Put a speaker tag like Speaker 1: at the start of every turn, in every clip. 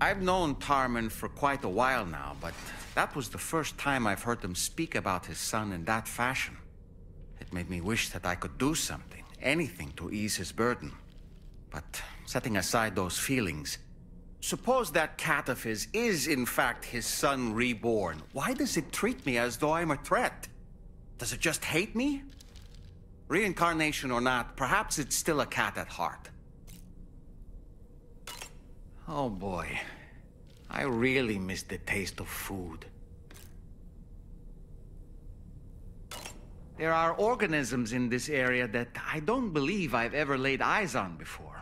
Speaker 1: I've known Tarman for quite a while now, but that was the first time I've heard him speak about his son in that fashion. It made me wish that I could do something, anything to ease his burden. But setting aside those feelings, suppose that cat of his is in fact his son reborn. Why does it treat me as though I'm a threat? Does it just hate me? Reincarnation or not, perhaps it's still a cat at heart. Oh boy, I really miss the taste of food. There are organisms in this area that I don't believe I've ever laid eyes on before.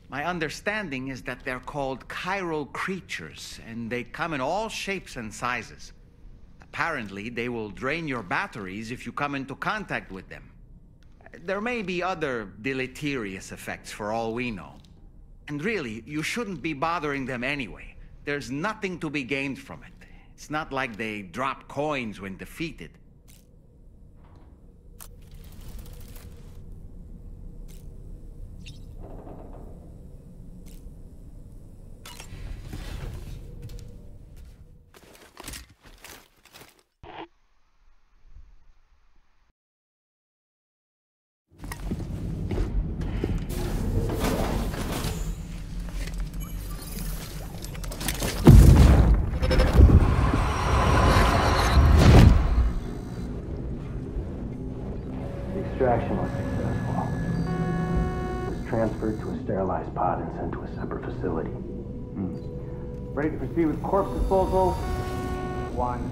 Speaker 1: My understanding is that they're called chiral creatures, and they come in all shapes and sizes. Apparently, they will drain your batteries if you come into contact with them. There may be other deleterious effects for all we know. And really, you shouldn't be bothering them anyway. There's nothing to be gained from it. It's not like they drop coins when defeated.
Speaker 2: Extraction was successful. It was transferred to a sterilized pod and sent to a separate facility.
Speaker 3: Ready to proceed with corpse disposal? 1.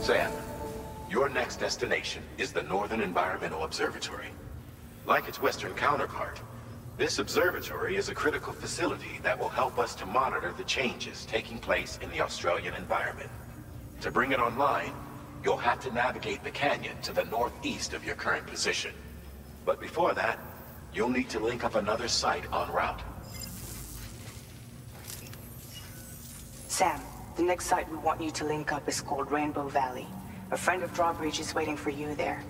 Speaker 4: Sam, your next destination is the Northern Environmental Observatory. Like its Western counterpart, this observatory is a critical facility that will help us to monitor the changes taking place in the Australian environment. To bring it online, you'll have to navigate the canyon to the northeast of your current position. But before that, you'll need to link up another site en route.
Speaker 5: Sam, the next site we want you to link up is called Rainbow Valley. A friend of Drawbridge is waiting for you there.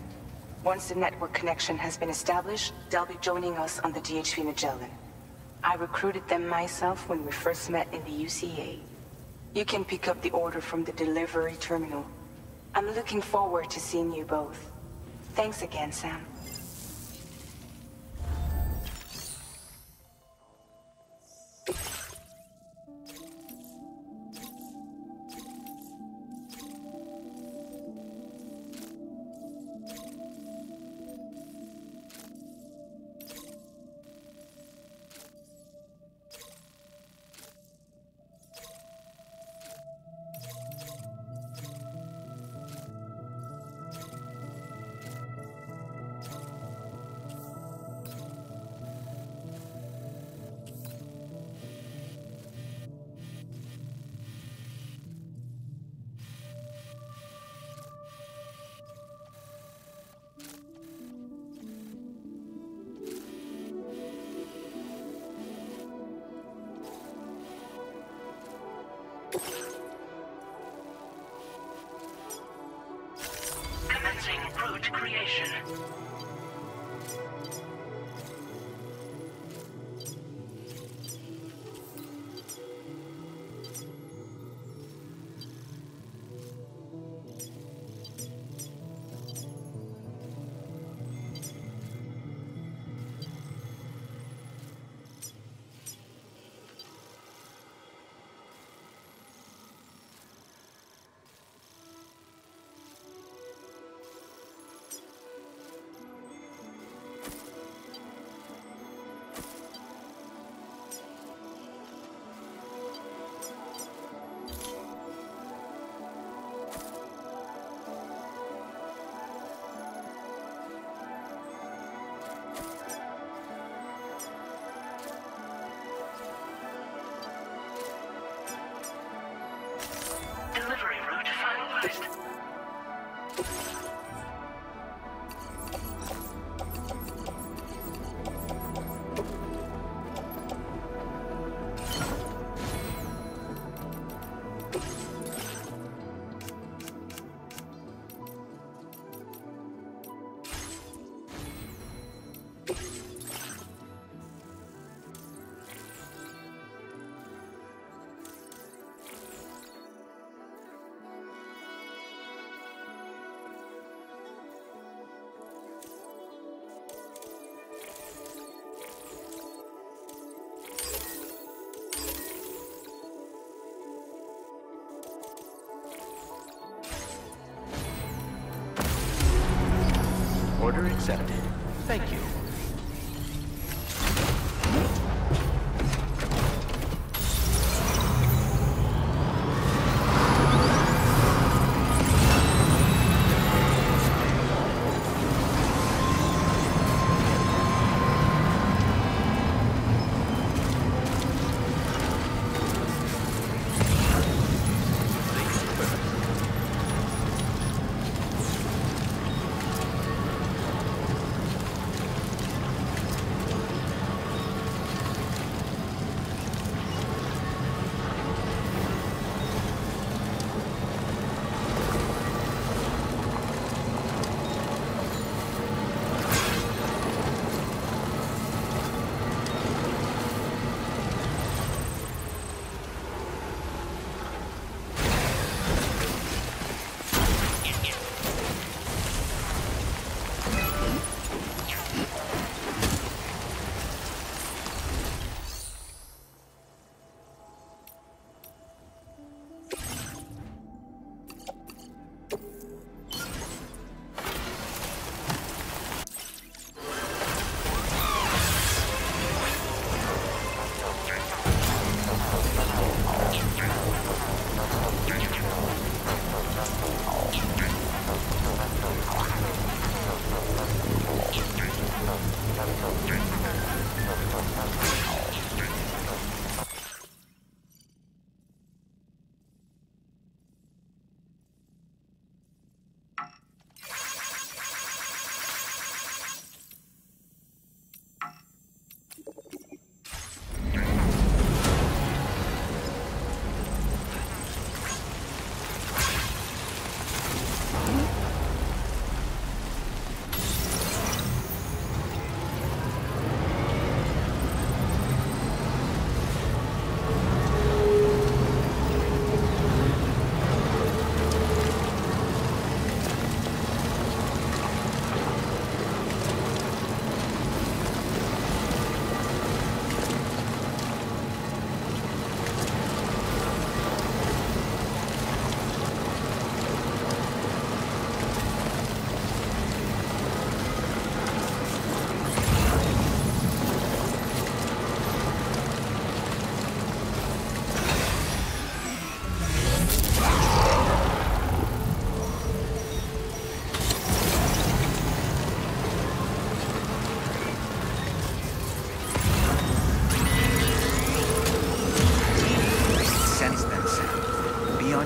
Speaker 5: Once the network connection has been established, they'll be joining us on the DHV Magellan. I recruited them myself when we first met in the UCA. You can pick up the order from the delivery terminal. I'm looking forward to seeing you both. Thanks again, Sam.
Speaker 6: Commencing route creation. accepted. Thank you.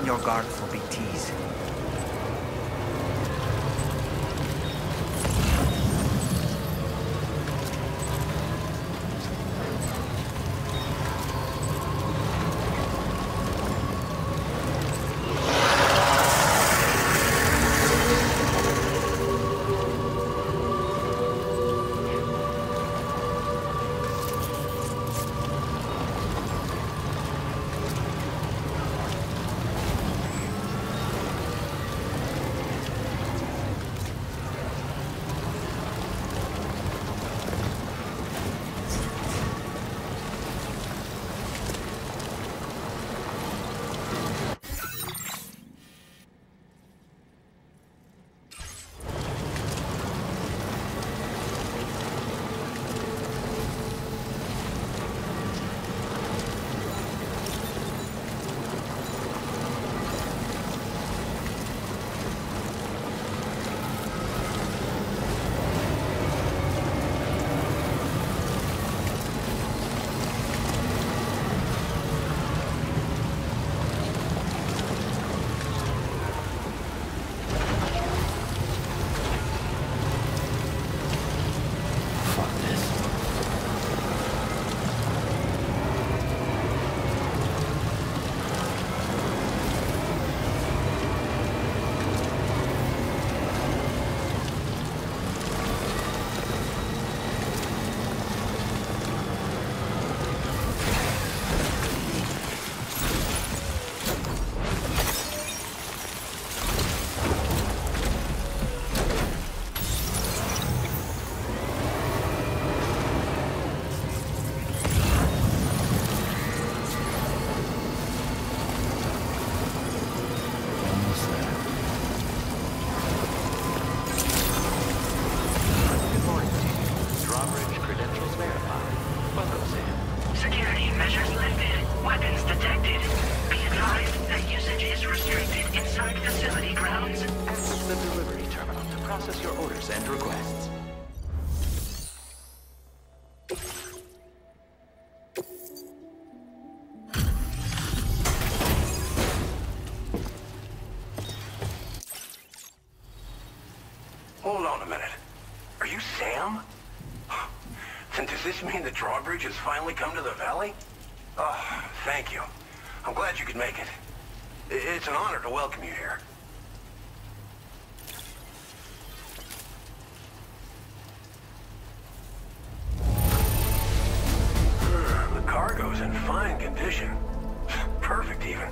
Speaker 1: your guard for big T's.
Speaker 6: inside facility grounds.
Speaker 7: Access the delivery terminal to process your orders and requests.
Speaker 8: Hold on a minute. Are you Sam? Then does this mean the drawbridge has finally come to the valley? Oh, thank you. I'm glad you could make it. It's an honor to welcome you here. The cargo's in fine condition. Perfect, even.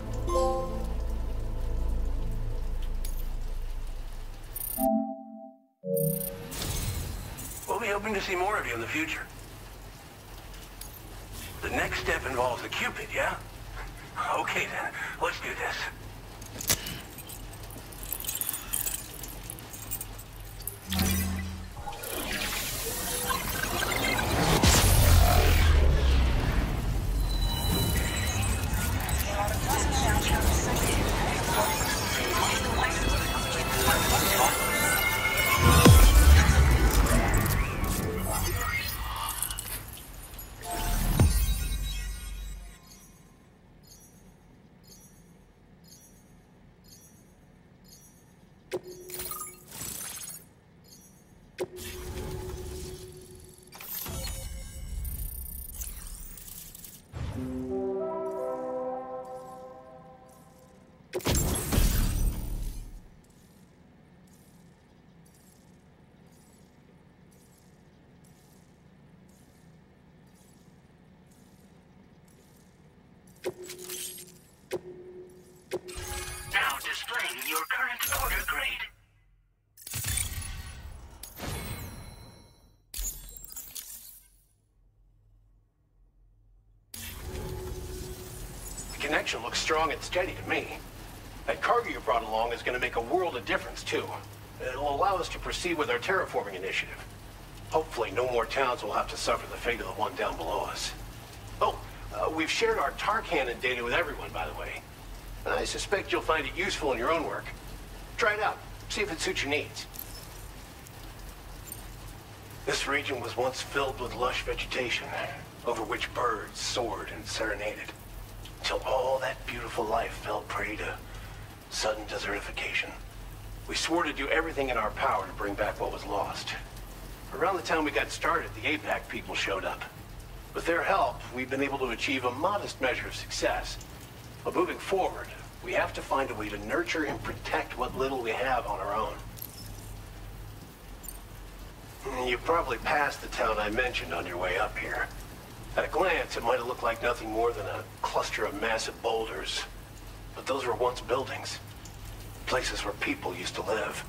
Speaker 8: We'll be hoping to see more of you in the future. The next step involves the Cupid, yeah? Okay then, let's do this.
Speaker 6: Now displaying your current order grade.
Speaker 4: The connection looks strong and steady to me. That cargo you brought along is going to make a world of difference, too. It'll allow us to proceed with our terraforming initiative. Hopefully, no more towns will have to suffer the fate of the one down below us. Oh, we've shared our tar cannon data with everyone, by the way. I suspect you'll find it useful in your own work. Try it out. See if it suits your needs. This region was once filled with lush vegetation, over which birds soared and serenaded, until all that beautiful life fell prey to sudden desertification. We swore to do everything in our power to bring back what was lost. Around the time we got started, the APAC people showed up. With their help, we've been able to achieve a modest measure of success. But moving forward, we have to find a way to nurture and protect what little we have on our own. You probably passed the town I mentioned on your way up here. At a glance, it might have looked like nothing more than a cluster of massive boulders. But those were once buildings. Places where people used to live.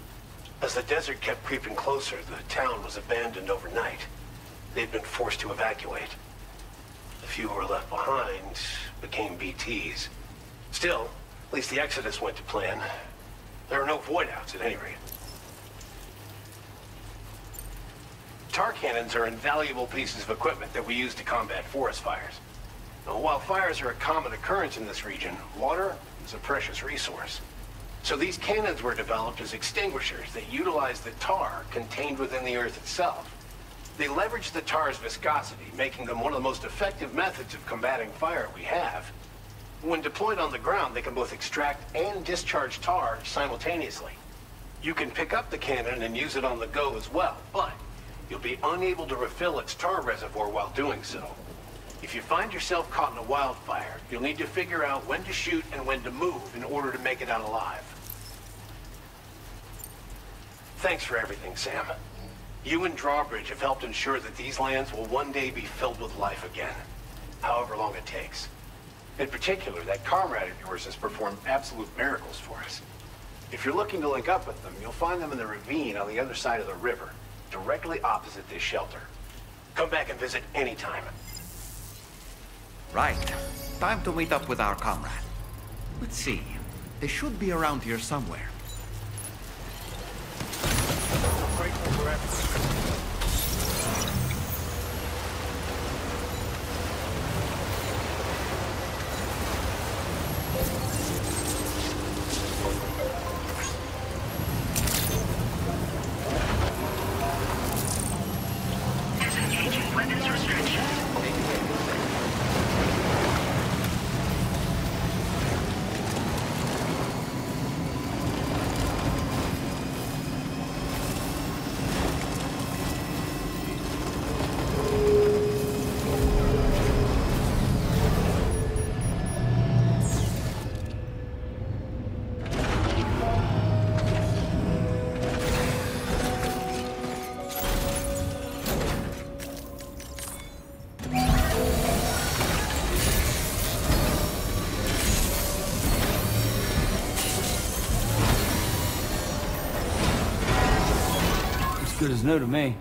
Speaker 4: As the desert kept creeping closer, the town was abandoned overnight. They'd been forced to evacuate. The few who were left behind became BTs. Still, at least the exodus went to plan. There are no void-outs at any rate. Tar cannons are invaluable pieces of equipment that we use to combat forest fires. Now, while fires are a common occurrence in this region, water is a precious resource. So these cannons were developed as extinguishers that utilize the tar contained within the earth itself. They leverage the tar's viscosity, making them one of the most effective methods of combating fire we have. When deployed on the ground, they can both extract and discharge tar simultaneously. You can pick up the cannon and use it on the go as well, but you'll be unable to refill its tar reservoir while doing so. If you find yourself caught in a wildfire, you'll need to figure out when to shoot and when to move in order to make it out alive. Thanks for everything, Sam. You and Drawbridge have helped ensure that these lands will one day be filled with life again, however long it takes. In particular, that comrade of yours has performed absolute miracles for us. If you're looking to link up with them, you'll find them in the ravine on the other side of the river, directly opposite this shelter. Come back and visit anytime.
Speaker 1: Right. Time to meet up with our comrade. Let's see. They should be around here somewhere.
Speaker 3: Grateful for everything. good as new to me.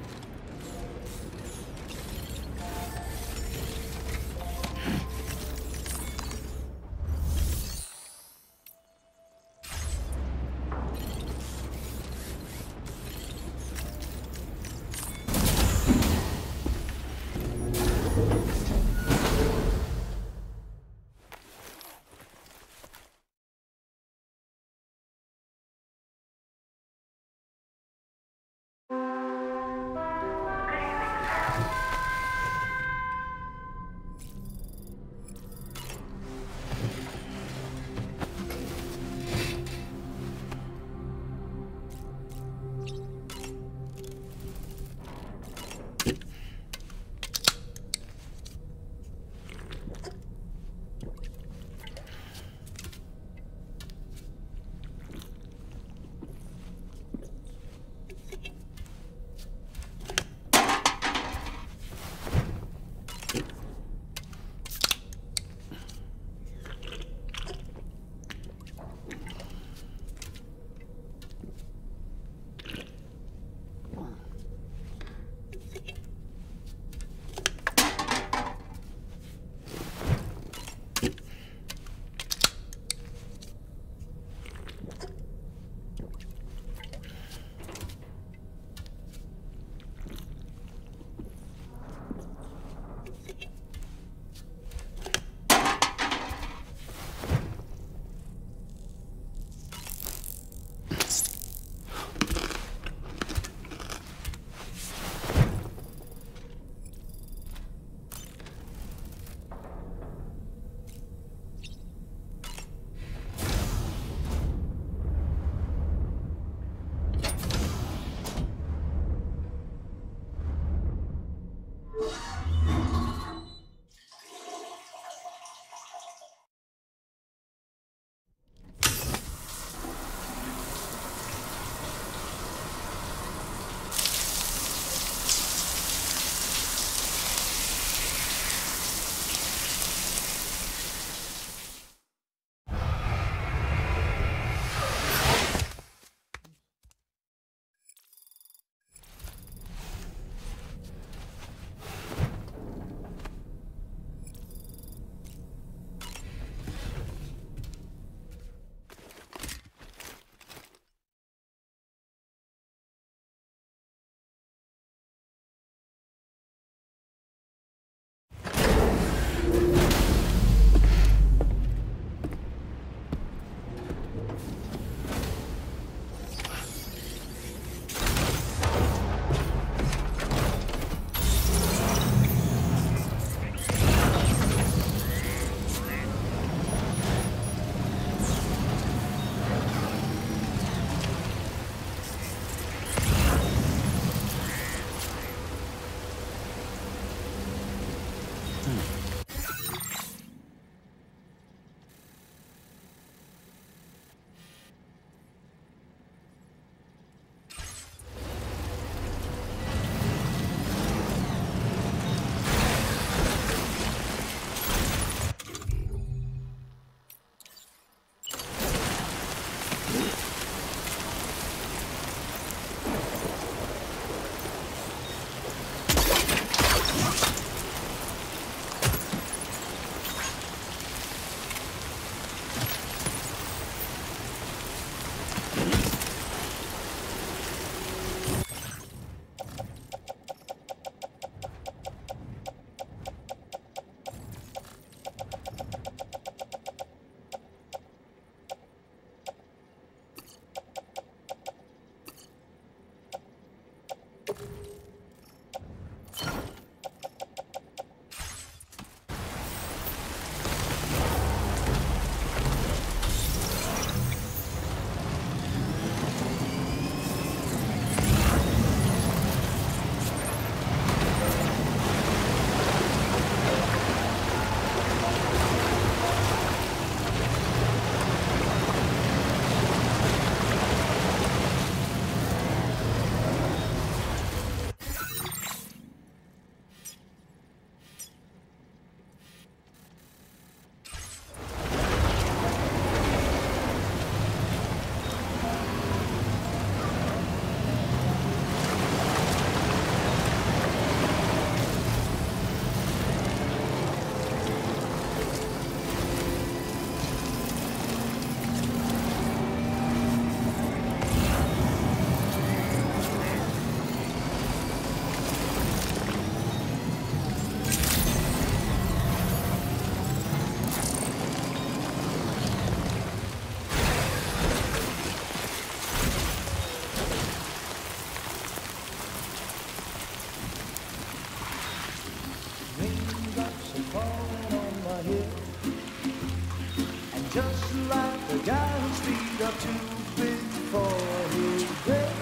Speaker 9: like the guy whose feet are too big for his bed.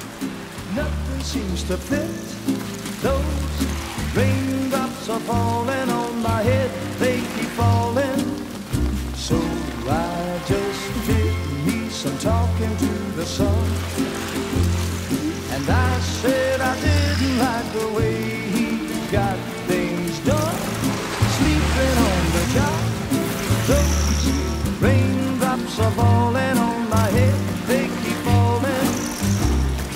Speaker 9: Nothing seems to fit. Those raindrops are falling on my head. They keep falling. So I just did me some talking to the sun. And I said I didn't like the way he got things done. Sleeping on the job. Those raindrops are falling on my head. They keep falling.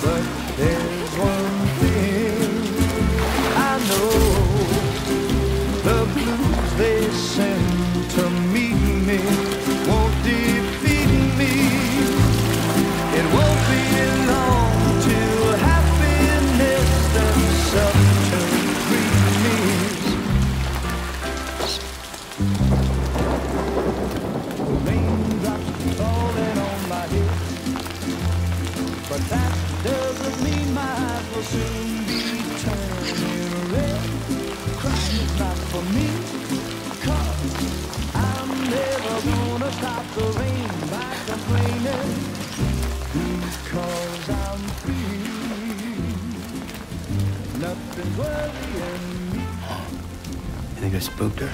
Speaker 9: But there's one thing I know. The blues they send to meet me won't defeat me. It won't be long till happiness steps up to greet me. Raindrops falling on my head, but that doesn't mean my eyes will soon be turning red. Crying is not for me, 'cause I'm never gonna stop the rain by complaining, because I'm free. Nothing's worrying me.
Speaker 2: You think I spooked her?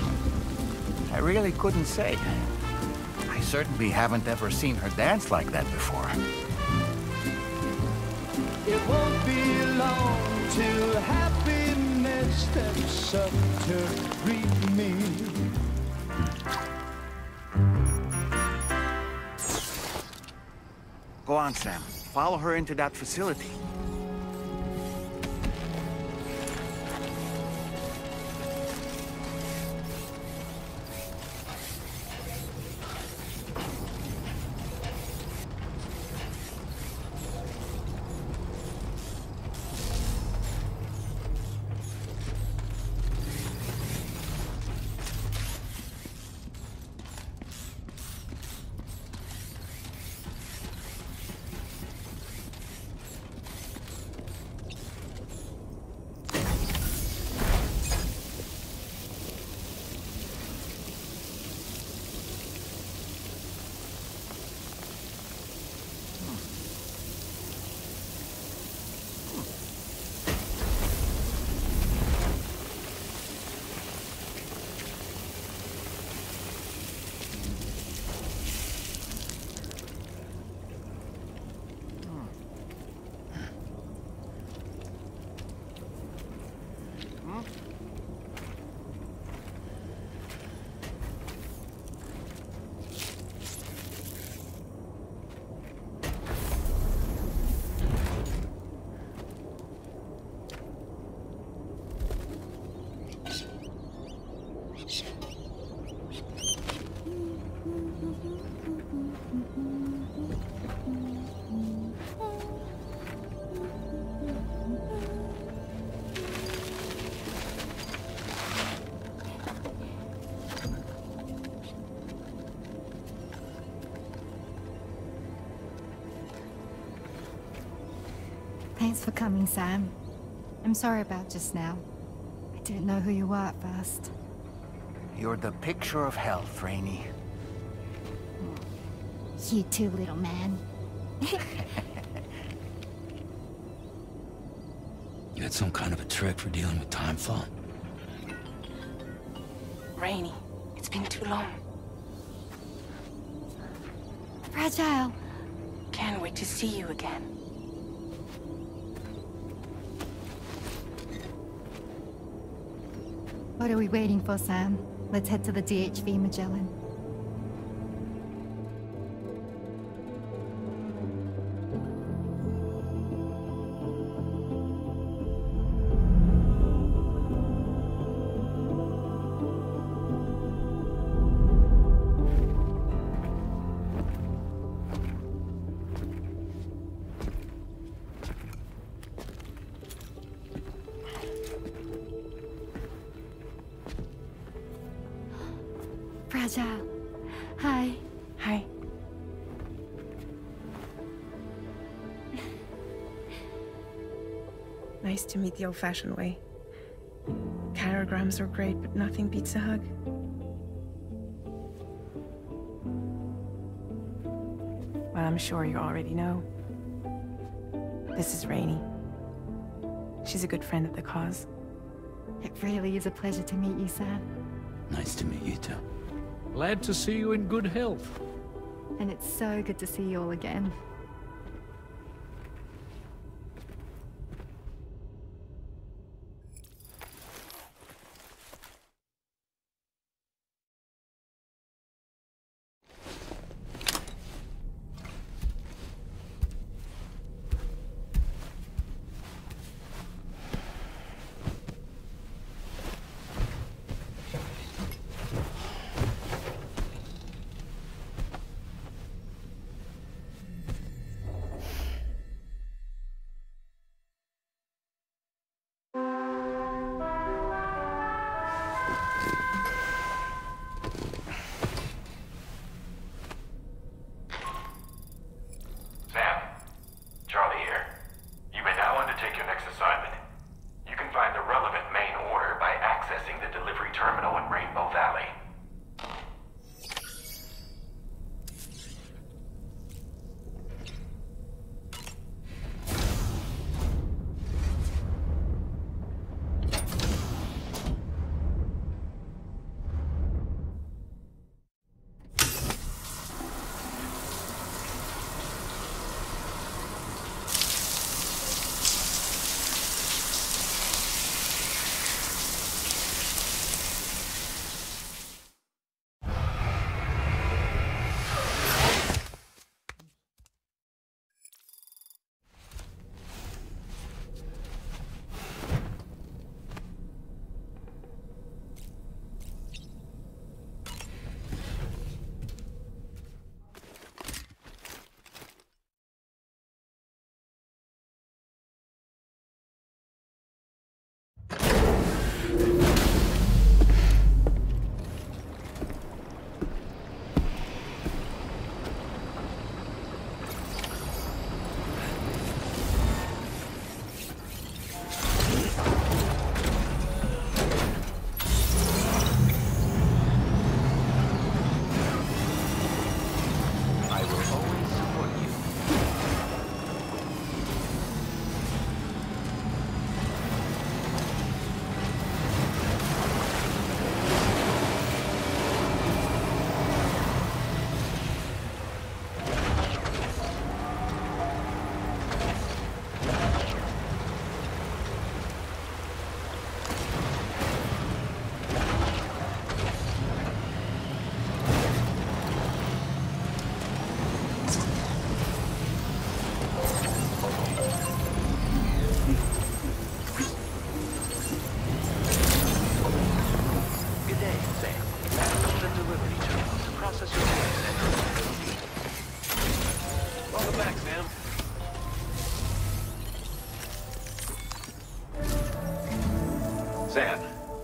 Speaker 1: I really couldn't say. I certainly haven't ever seen her dance like that before.
Speaker 9: It won't be long till happiness steps up to greet me.
Speaker 1: Go on, Sam. Follow her into that facility.
Speaker 10: Thanks for coming, Sam. I'm sorry about just now. I didn't know who you were at first.
Speaker 1: You're the picture of health, Rainey.
Speaker 10: You too, little man.
Speaker 11: You had some kind of a trick for dealing with timefall?
Speaker 5: Rainey, it's been too long.
Speaker 10: Fragile.
Speaker 5: Can't wait to see you again.
Speaker 10: What are we waiting for, Sam? Let's head to the DHV Magellan. Fragile. Hi.
Speaker 5: Hi.
Speaker 12: Nice to meet the old-fashioned way. Chirograms are great, but nothing beats a hug. Well, I'm sure you already know. This is Rainey. She's a good friend of the cause.
Speaker 10: It really is a pleasure to meet you, Sam.
Speaker 11: Nice to meet you too.
Speaker 13: Glad to see you in good health.
Speaker 10: And it's so good to see you all again.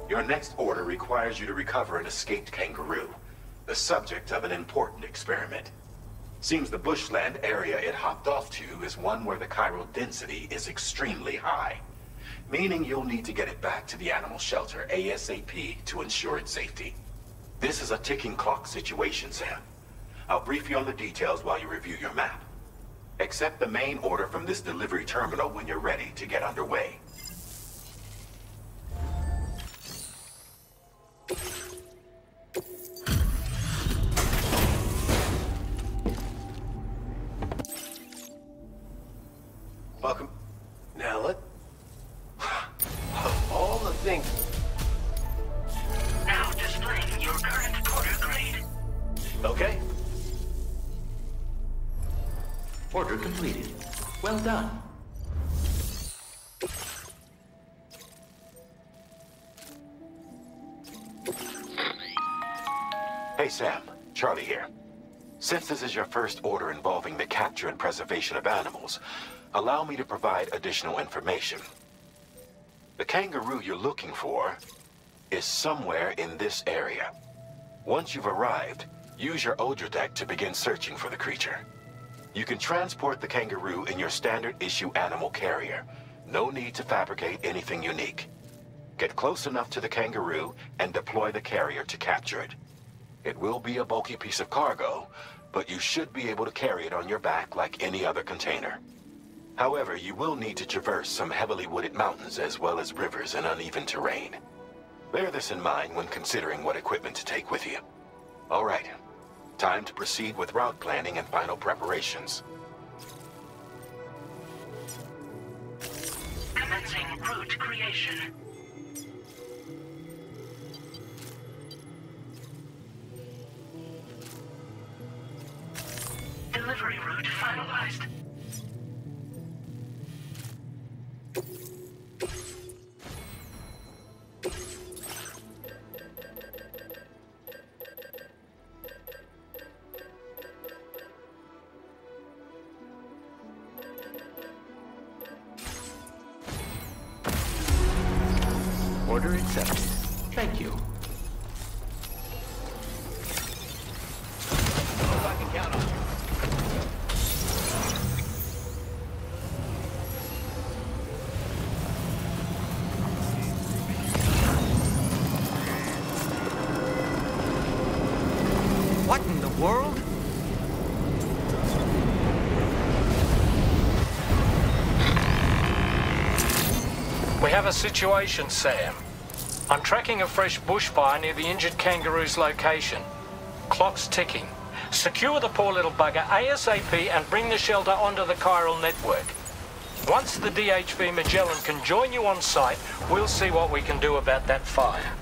Speaker 4: Your next order requires you to recover an escaped kangaroo, the subject of an important experiment. Seems the bushland area it hopped off to is one where the chiral density is extremely high, meaning you'll need to get it back to the animal shelter ASAP to ensure its safety. This is a ticking clock situation, Sam. I'll brief you on the details while you review your map. Accept the main order from this delivery terminal when you're ready to get underway.
Speaker 8: Welcome. Now let... Of all the things...
Speaker 6: Now displaying your current order grade.
Speaker 8: Okay.
Speaker 7: Order completed. Well done.
Speaker 4: Hey Sam, Charlie here. Since this is your first order involving the capture and preservation of animals, allow me to provide additional information. The kangaroo you're looking for is somewhere in this area. Once you've arrived, use your Odra deck to begin searching for the creature. You can transport the kangaroo in your standard issue animal carrier. No need to fabricate anything unique. Get close enough to the kangaroo and deploy the carrier to capture it. It will be a bulky piece of cargo, but you should be able to carry it on your back like any other container. However, you will need to traverse some heavily wooded mountains as well as rivers and uneven terrain. Bear this in mind when considering what equipment to take with you. All right, time to proceed with route planning and final preparations.
Speaker 6: Commencing route creation. Delivery route finalized.
Speaker 7: Order accepted. Thank you.
Speaker 1: Hope I can count on you. What in the world?
Speaker 13: We have a situation, Sam. I'm tracking a fresh bushfire near the injured kangaroo's location. Clock's ticking. Secure the poor little bugger ASAP and bring the shelter onto the chiral network. Once the DHV Magellan can join you on site, we'll see what we can do about that fire.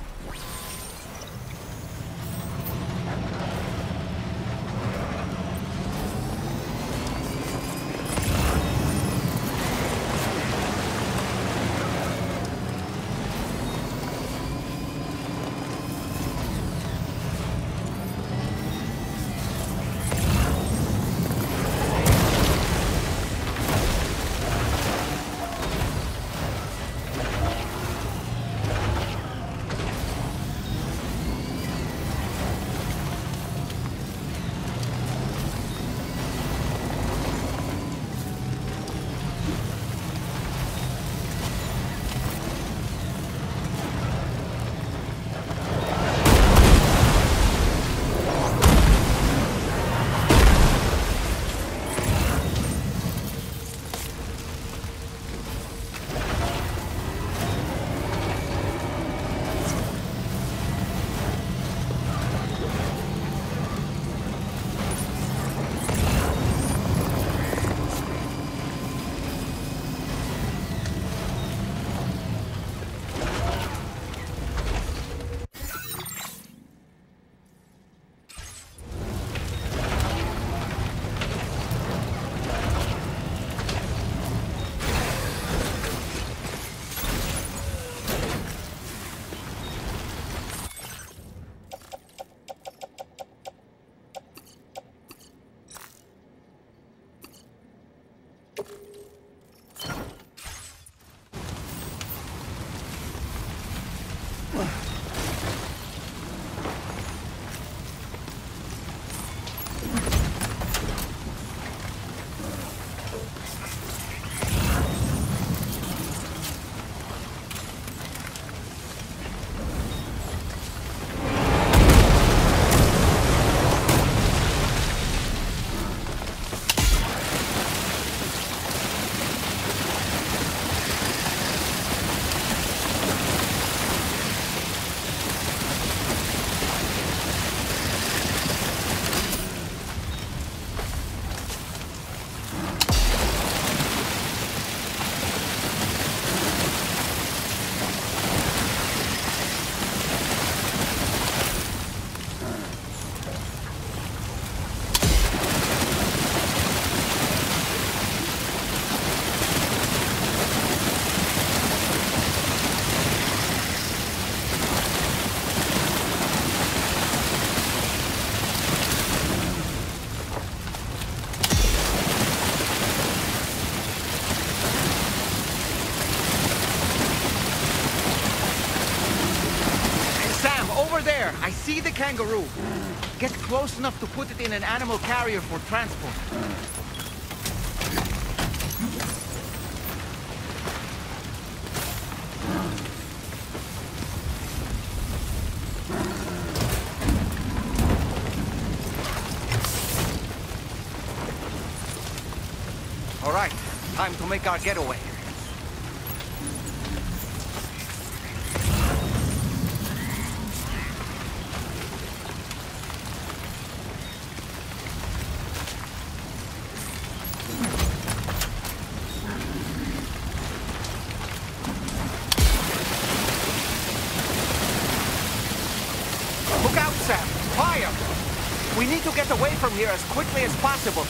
Speaker 1: I see the kangaroo. Get close enough to put it in an animal carrier for transport. All right, time to make our getaway. Look out, Sam! Fire! We need to get away from here as quickly as possible.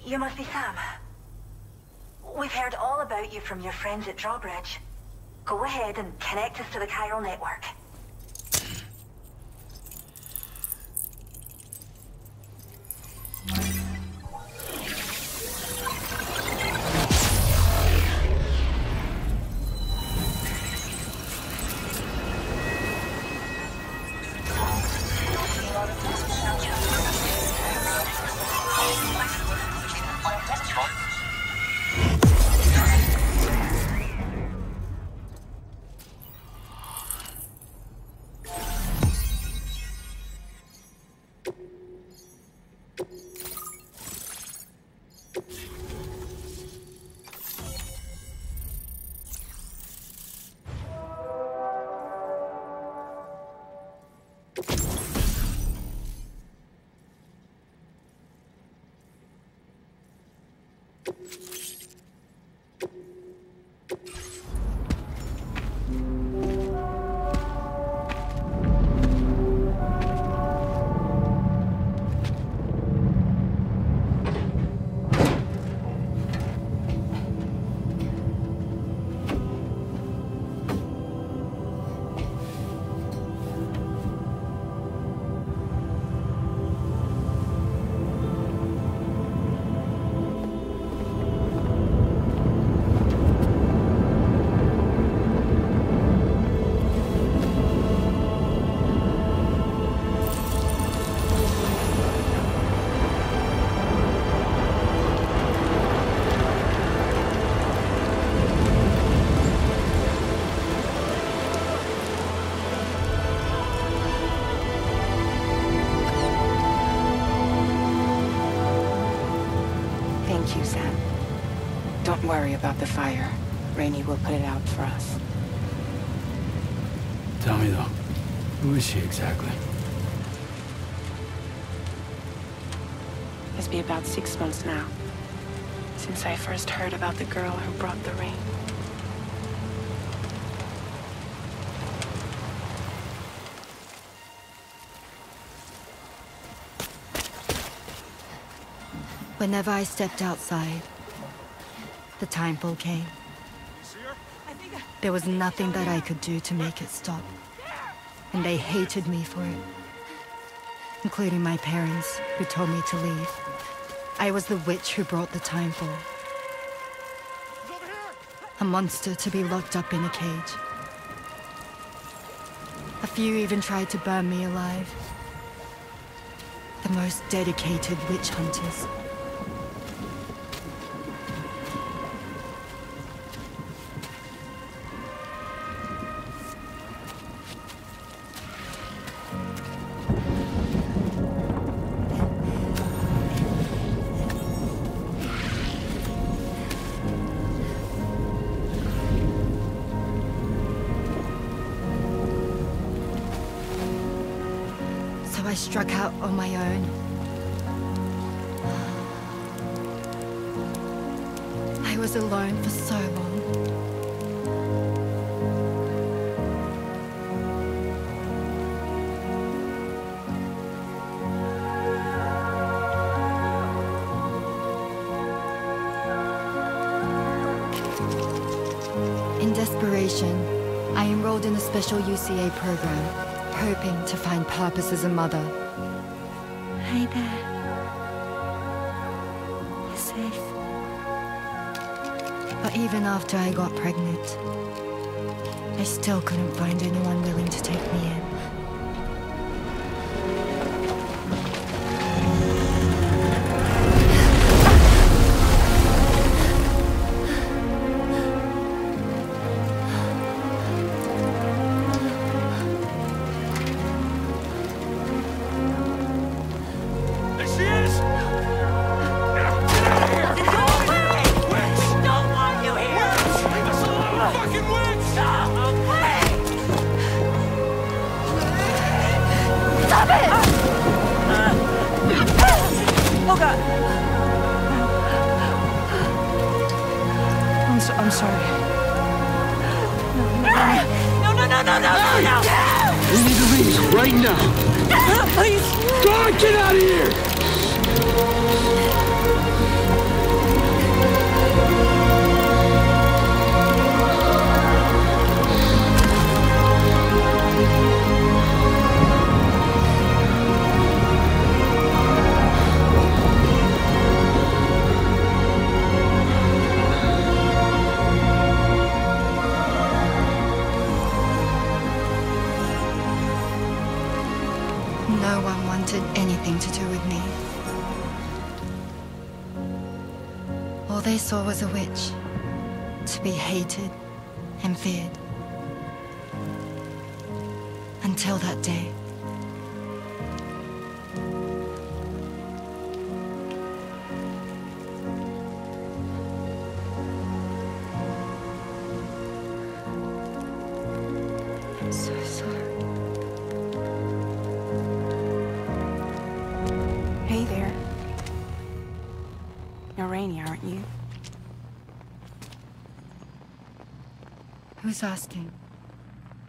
Speaker 14: You must be Sam. We've heard all about you from your friends at Drawbridge. Go ahead and connect us to the chiral network.
Speaker 5: Thank you, Sam. Don't worry about the fire. Rainey will put it out for us.
Speaker 11: Tell me though, who is she exactly?
Speaker 12: It's been about 6 months now, since I first heard about the girl who brought the rain.
Speaker 10: Whenever I stepped outside, the time fall came. There was nothing that I could do to make it stop. And they hated me for it. Including my parents, who told me to leave. I was the witch who brought the time fall. A monster to be locked up in a cage. A few even tried to burn me alive. The most dedicated witch hunters. I struck out on my own. I was alone for so long. In desperation, I enrolled in a special UCA program. Hoping to find purpose as a mother. Hi there. You're safe. But even after I got pregnant, I still couldn't find anyone willing to take me in. I'm sorry.
Speaker 9: No. We need to leave right now.
Speaker 12: Please.
Speaker 9: God, get out of here!
Speaker 10: wanted anything to do with me. All they saw was a witch, to be hated and feared. Until that day. I'm so sorry.
Speaker 12: Hey there. You're Rainey, aren't you?
Speaker 10: Who's asking?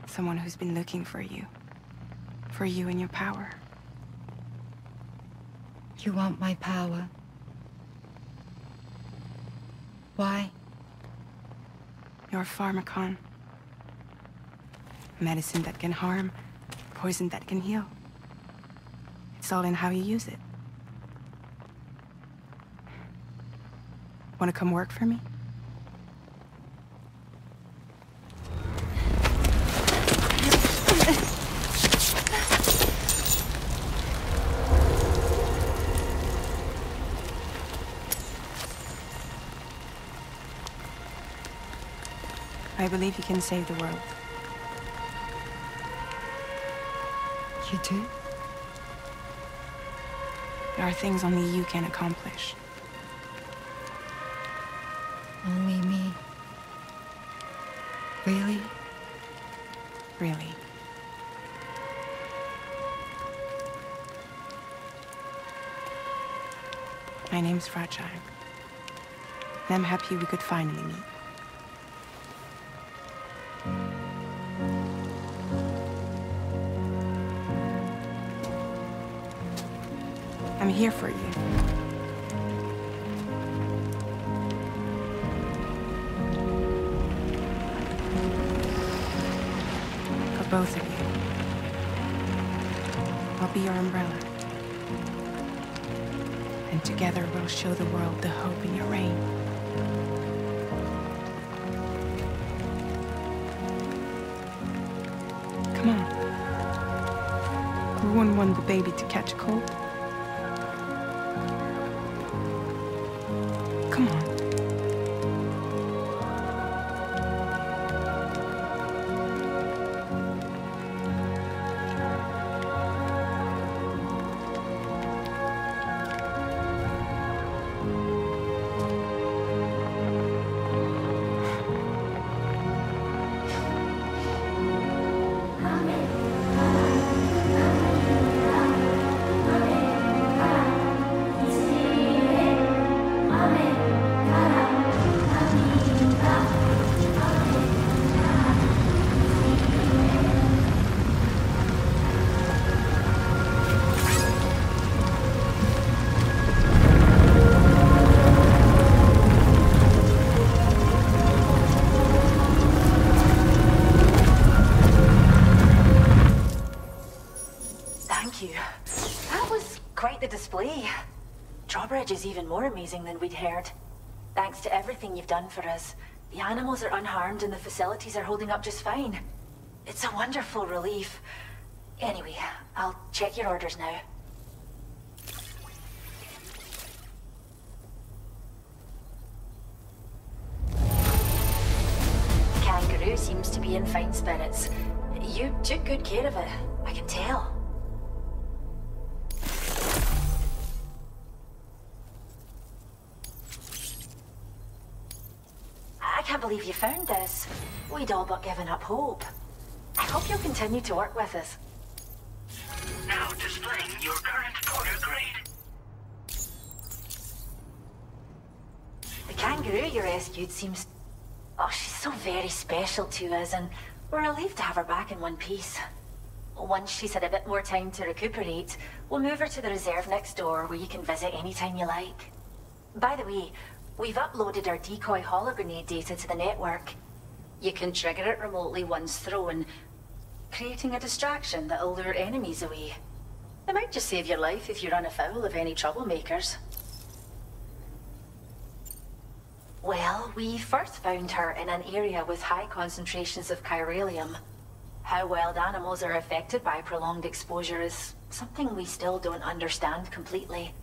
Speaker 12: Someone who's been looking for you. For you and your power.
Speaker 10: You want my power? Why?
Speaker 12: You're a pharmacon. Medicine that can harm, poison that can heal. It's all in how you use it. Want to come work for me? I believe you can save the world.
Speaker 10: You do?
Speaker 12: There are things only you can accomplish.
Speaker 10: Only me? Really?
Speaker 12: Really. My name's Fragile. And I'm happy we could finally meet. I'm here for you. For both of you. I'll be your umbrella. And together we'll show the world the hope in your reign. Come on. Who wouldn't want the baby to catch a cold? Come on.
Speaker 14: Drawbridge is even more amazing than we'd heard. Thanks to everything you've done for us, the animals are unharmed and the facilities are holding up just fine. It's a wonderful relief. Anyway, I'll check your orders now. The kangaroo seems to be in fine spirits. You took good care of it, I can tell. I can't believe you found this. We'd all but given up hope. I hope you'll continue to work with us.
Speaker 6: Now displaying your current order grade.
Speaker 14: The kangaroo you rescued seems... Oh, she's so very special to us, and we're relieved to have her back in one piece. Once she's had a bit more time to recuperate, we'll move her to the reserve next door where you can visit anytime you like. By the way, we've uploaded our decoy hologrenade data to the network. You can trigger it remotely once thrown, creating a distraction that'll lure enemies away. It might just save your life if you run afoul of any troublemakers. Well, we first found her in an area with high concentrations of chiralium. How wild animals are affected by prolonged exposure is Something we still don't understand completely.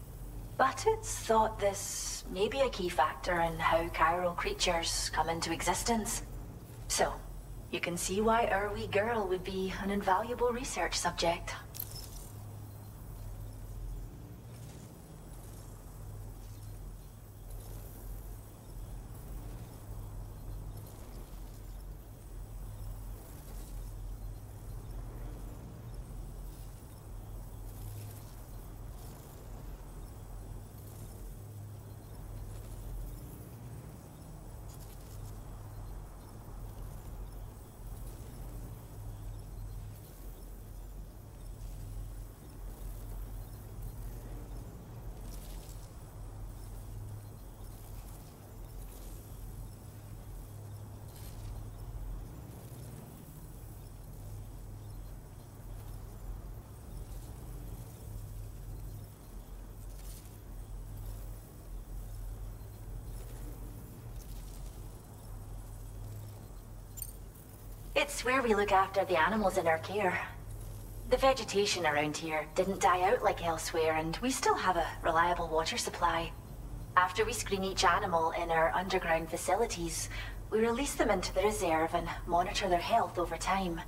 Speaker 14: But it's thought this may be a key factor in how chiral creatures come into existence. So, you can see why our wee girl would be an invaluable research subject. It's where we look after the animals in our care. The vegetation around here didn't die out like elsewhere, and we still have a reliable water supply. After we screen each animal in our underground facilities, we release them into the reserve and monitor their health over time.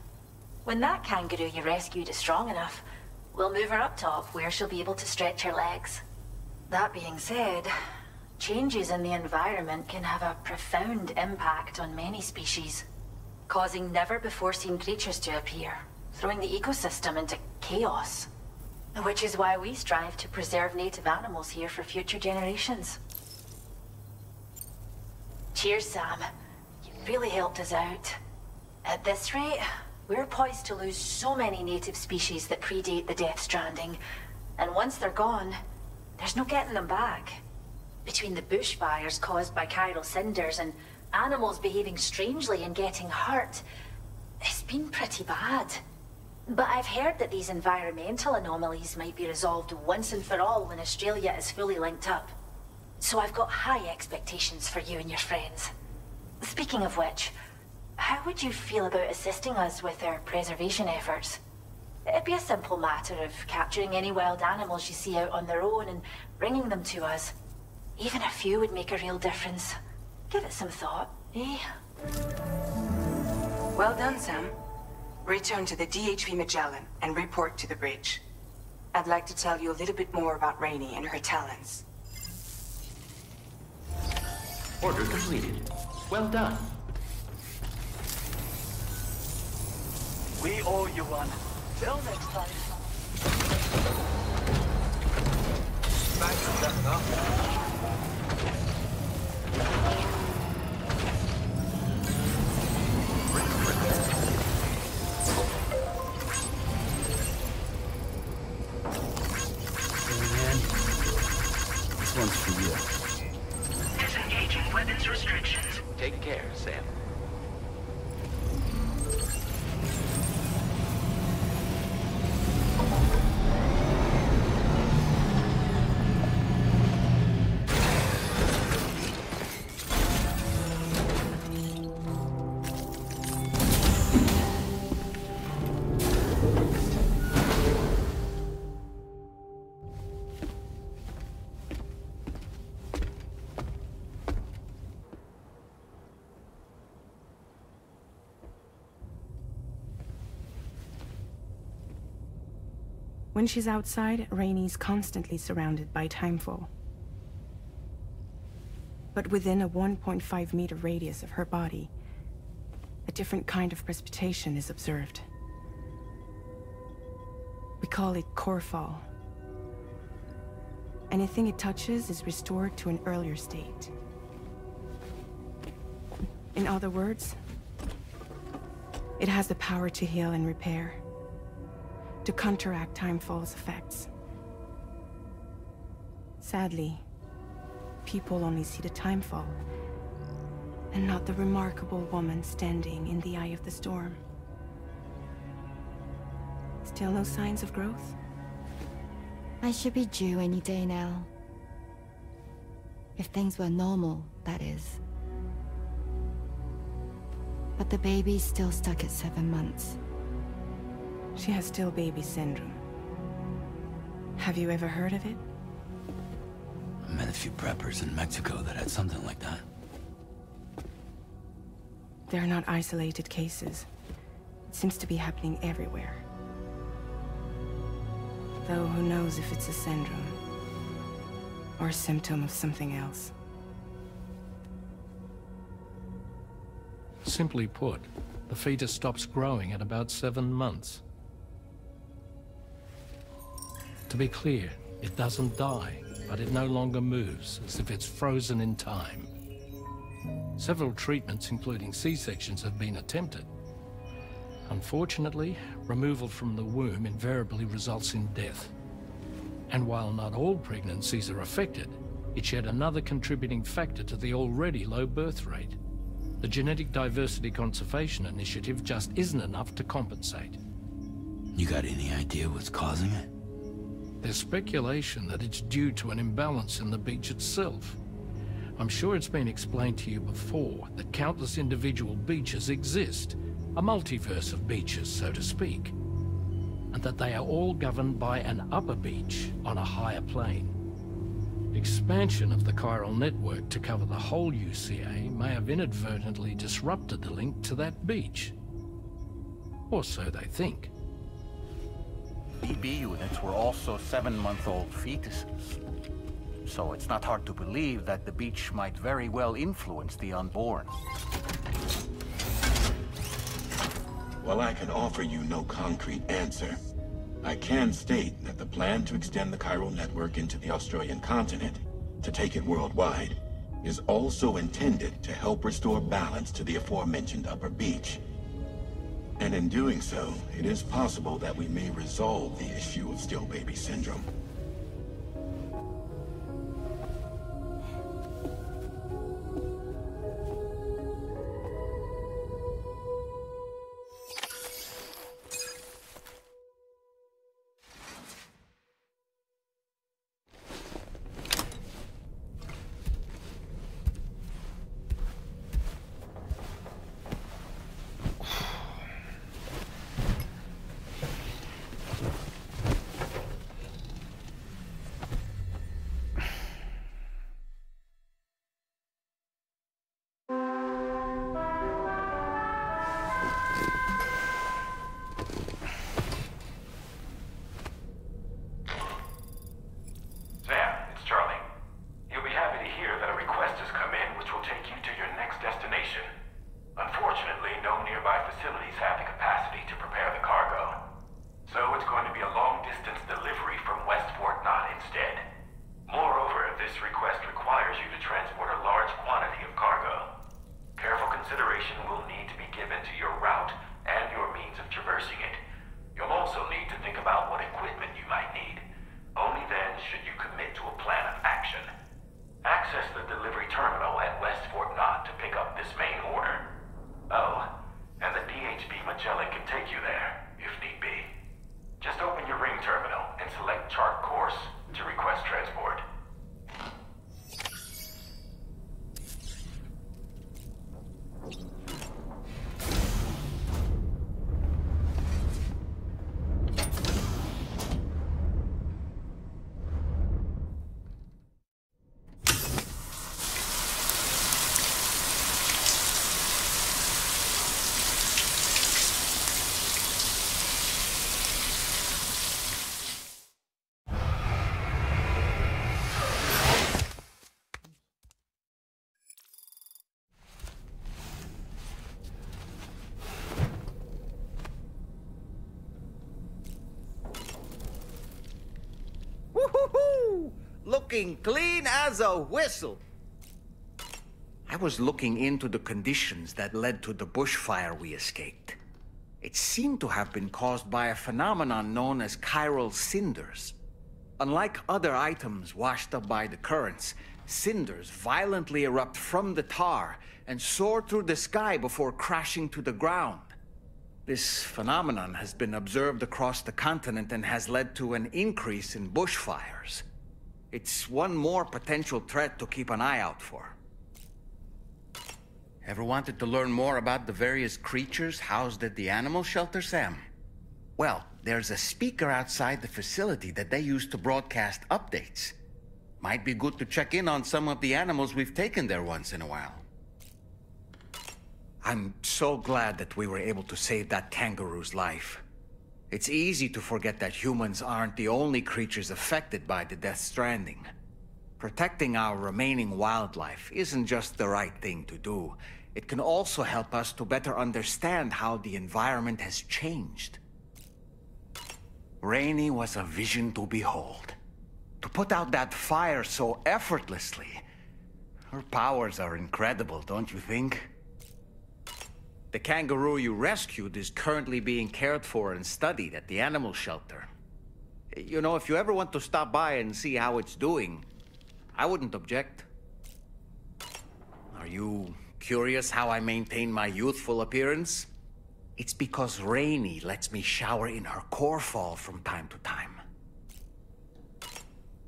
Speaker 14: When that kangaroo you rescued is strong enough, we'll move her up top where she'll be able to stretch her legs. That being said, changes in the environment can have a profound impact on many species, causing never-before-seen creatures to appear, throwing the ecosystem into chaos. Which is why we strive to preserve native animals here for future generations. Cheers, Sam. You really helped us out. At this rate, we're poised to lose so many native species that predate the Death Stranding, and once they're gone, there's no getting them back. Between the bushfires caused by chiral cinders and animals behaving strangely and getting hurt, it's been pretty bad. But I've heard that these environmental anomalies might be resolved once and for all when Australia is fully linked up. So I've got high expectations for you and your friends. Speaking of which, how would you feel about assisting us with our preservation efforts? It'd be a simple matter of capturing any wild animals you see out on their own and bringing them to us. Even a few would make a real difference. Give it some thought, eh?
Speaker 5: Well done, Sam. Return to the DHV Magellan and report to the bridge. I'd like to tell you a little bit more about Rainey and her talents.
Speaker 7: Order completed. Well done.
Speaker 6: We owe you one. Till next time. Thanks for stepping up.
Speaker 11: This one's for you.
Speaker 6: Disengaging weapons restrictions.
Speaker 7: Take care, Sam.
Speaker 12: When she's outside, Rainey's constantly surrounded by timefall. But within a 1.5-meter radius of her body, a different kind of precipitation is observed. We call it core fall. Anything it touches is restored to an earlier state. In other words, it has the power to heal and repair, to counteract timefall's effects. Sadly, people only see the timefall, and not the remarkable woman standing in the eye of the storm. Still no signs of growth?
Speaker 10: I should be due any day now. If things were normal, that is. But the baby's still stuck at 7 months.
Speaker 12: She has still baby syndrome. Have you ever heard of it?
Speaker 11: I met a few preppers in Mexico that had something like that.
Speaker 12: They're not isolated cases. It seems to be happening everywhere. Though who knows if it's a syndrome or a symptom of something else.
Speaker 13: Simply put, the fetus stops growing at about 7 months. To be clear, it doesn't die, but it no longer moves, as if it's frozen in time. Several treatments, including C-sections, have been attempted. Unfortunately, removal from the womb invariably results in death. And while not all pregnancies are affected, it's yet another contributing factor to the already low birth rate. The Genetic Diversity Conservation Initiative just isn't enough to compensate.
Speaker 11: You got any idea what's causing it?
Speaker 13: There's speculation that it's due to an imbalance in the beach itself. I'm sure it's been explained to you before that countless individual beaches exist, a multiverse of beaches, so to speak, and that they are all governed by an upper beach on a higher plane. Expansion of the chiral network to cover the whole UCA may have inadvertently disrupted the link to that beach. Or so they think.
Speaker 15: BB units were also 7-month-old fetuses. So it's not hard to believe that the beach might very well influence the unborn.
Speaker 4: While I can offer you no concrete answer, I can state that the plan to extend the chiral network into the Australian continent, to take it worldwide, is also intended to help restore balance to the aforementioned upper beach. And in doing so, it is possible that we may resolve the issue of still baby syndrome.
Speaker 1: Looking clean as a whistle. I was looking into the conditions that led to the bushfire we escaped. It seemed to have been caused by a phenomenon known as chiral cinders. Unlike other items washed up by the currents, cinders violently erupt from the tar and soar through the sky before crashing to the ground. This phenomenon has been observed across the continent and has led to an increase in bushfires. It's one more potential threat to keep an eye out for. Ever wanted to learn more about the various creatures housed at the animal shelter, Sam? Well, there's a speaker outside the facility that they use to broadcast updates. Might be good to check in on some of the animals we've taken there once in a while. I'm so glad that we were able to save that kangaroo's life. It's easy to forget that humans aren't the only creatures affected by the Death Stranding. Protecting our remaining wildlife isn't just the right thing to do. It can also help us to better understand how the environment has changed. Rainey was a vision to behold. To put out that fire so effortlessly. Her powers are incredible, don't you think? The kangaroo you rescued is currently being cared for and studied at the animal shelter. You know, if you ever want to stop by and see how it's doing, I wouldn't object. Are you curious how I maintain my youthful appearance? It's because Rainey lets me shower in her core fall from time to time.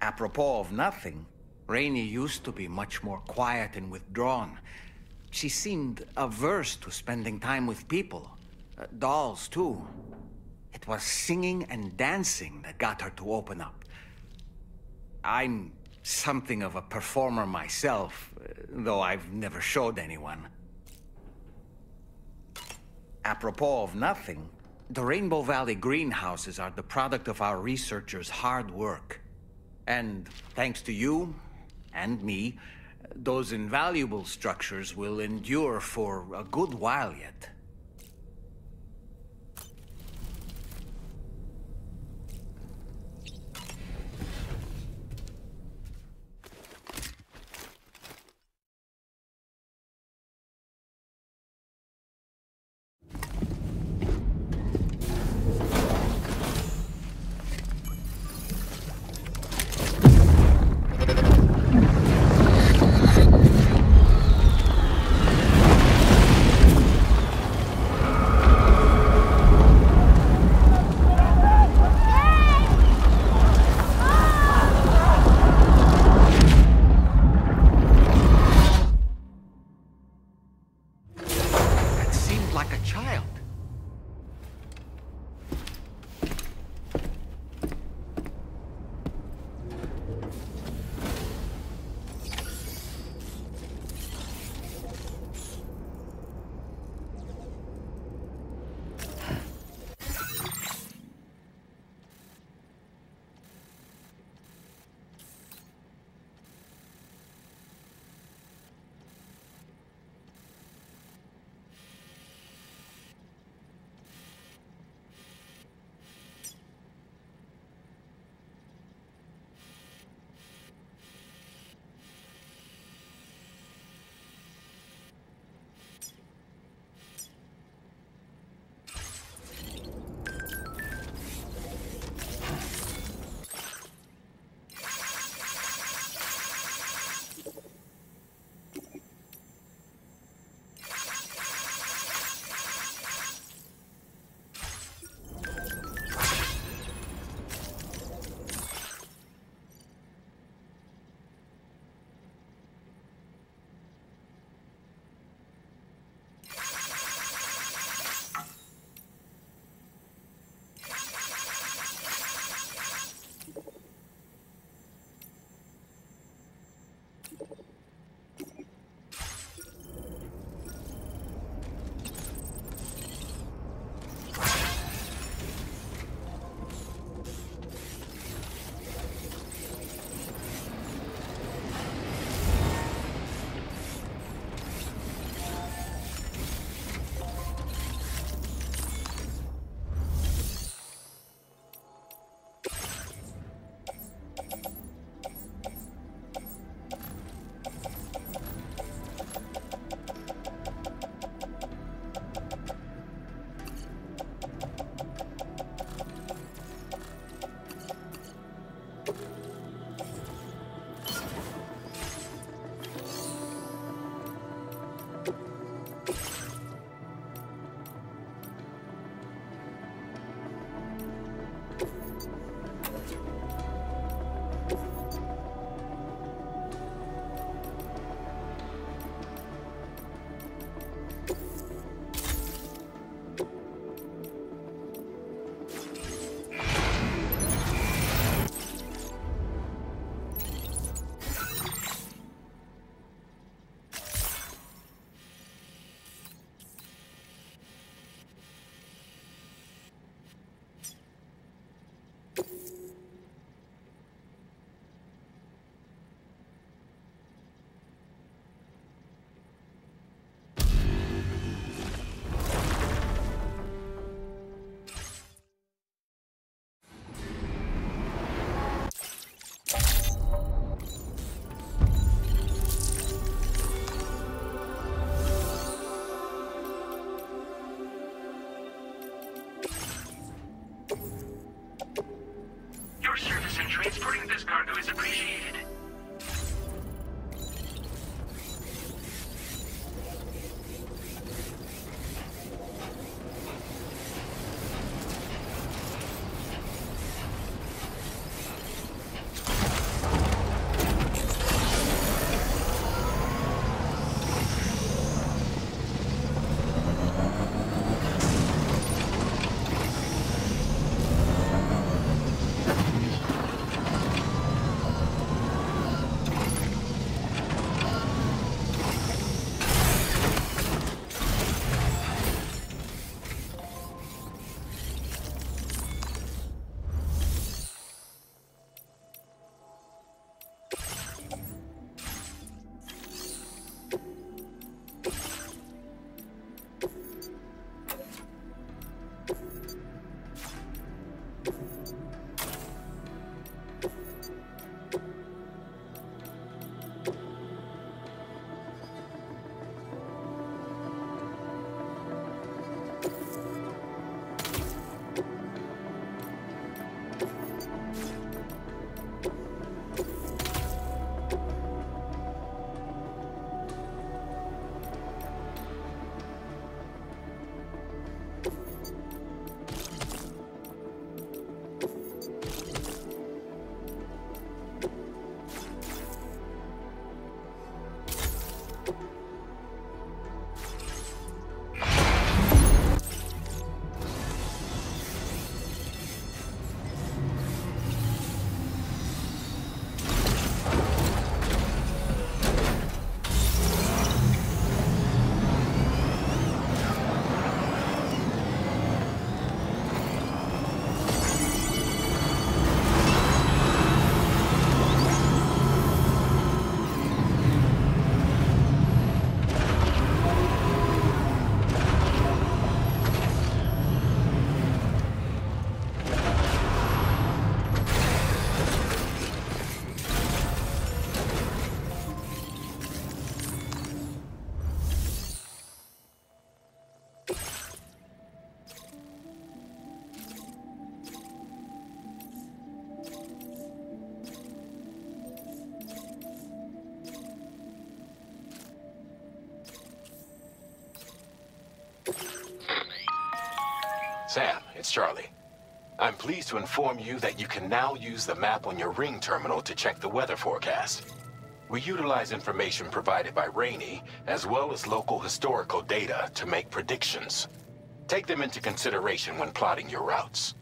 Speaker 1: Apropos of nothing, Rainey used to be much more quiet and withdrawn. She seemed averse to spending time with people. Dolls, too. It was singing and dancing that got her to open up. I'm something of a performer myself, though I've never showed anyone. Apropos of nothing, the Rainbow Valley greenhouses are the product of our researchers' hard work. And thanks to you and me, those invaluable structures will endure for a good while yet.
Speaker 4: Sam, it's Charlie. I'm pleased to inform you that you can now use the map on your ring terminal to check the weather forecast. We utilize information provided by Rainey, as well as local historical data, to make predictions. Take them into consideration when plotting your routes.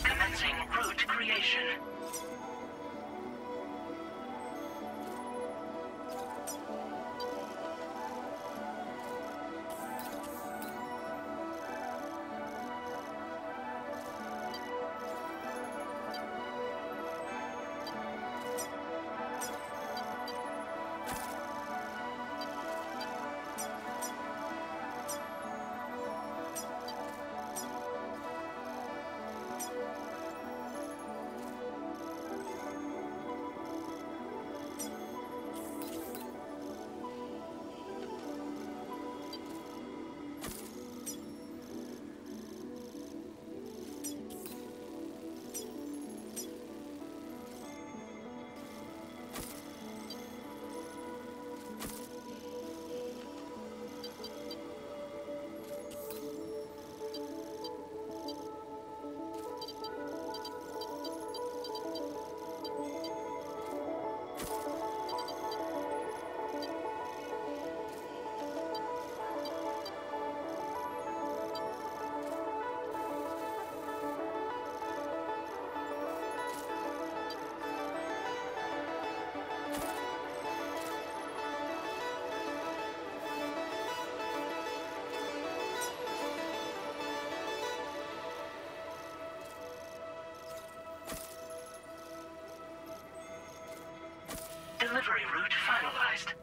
Speaker 6: Commencing route creation. Delivery route finalized.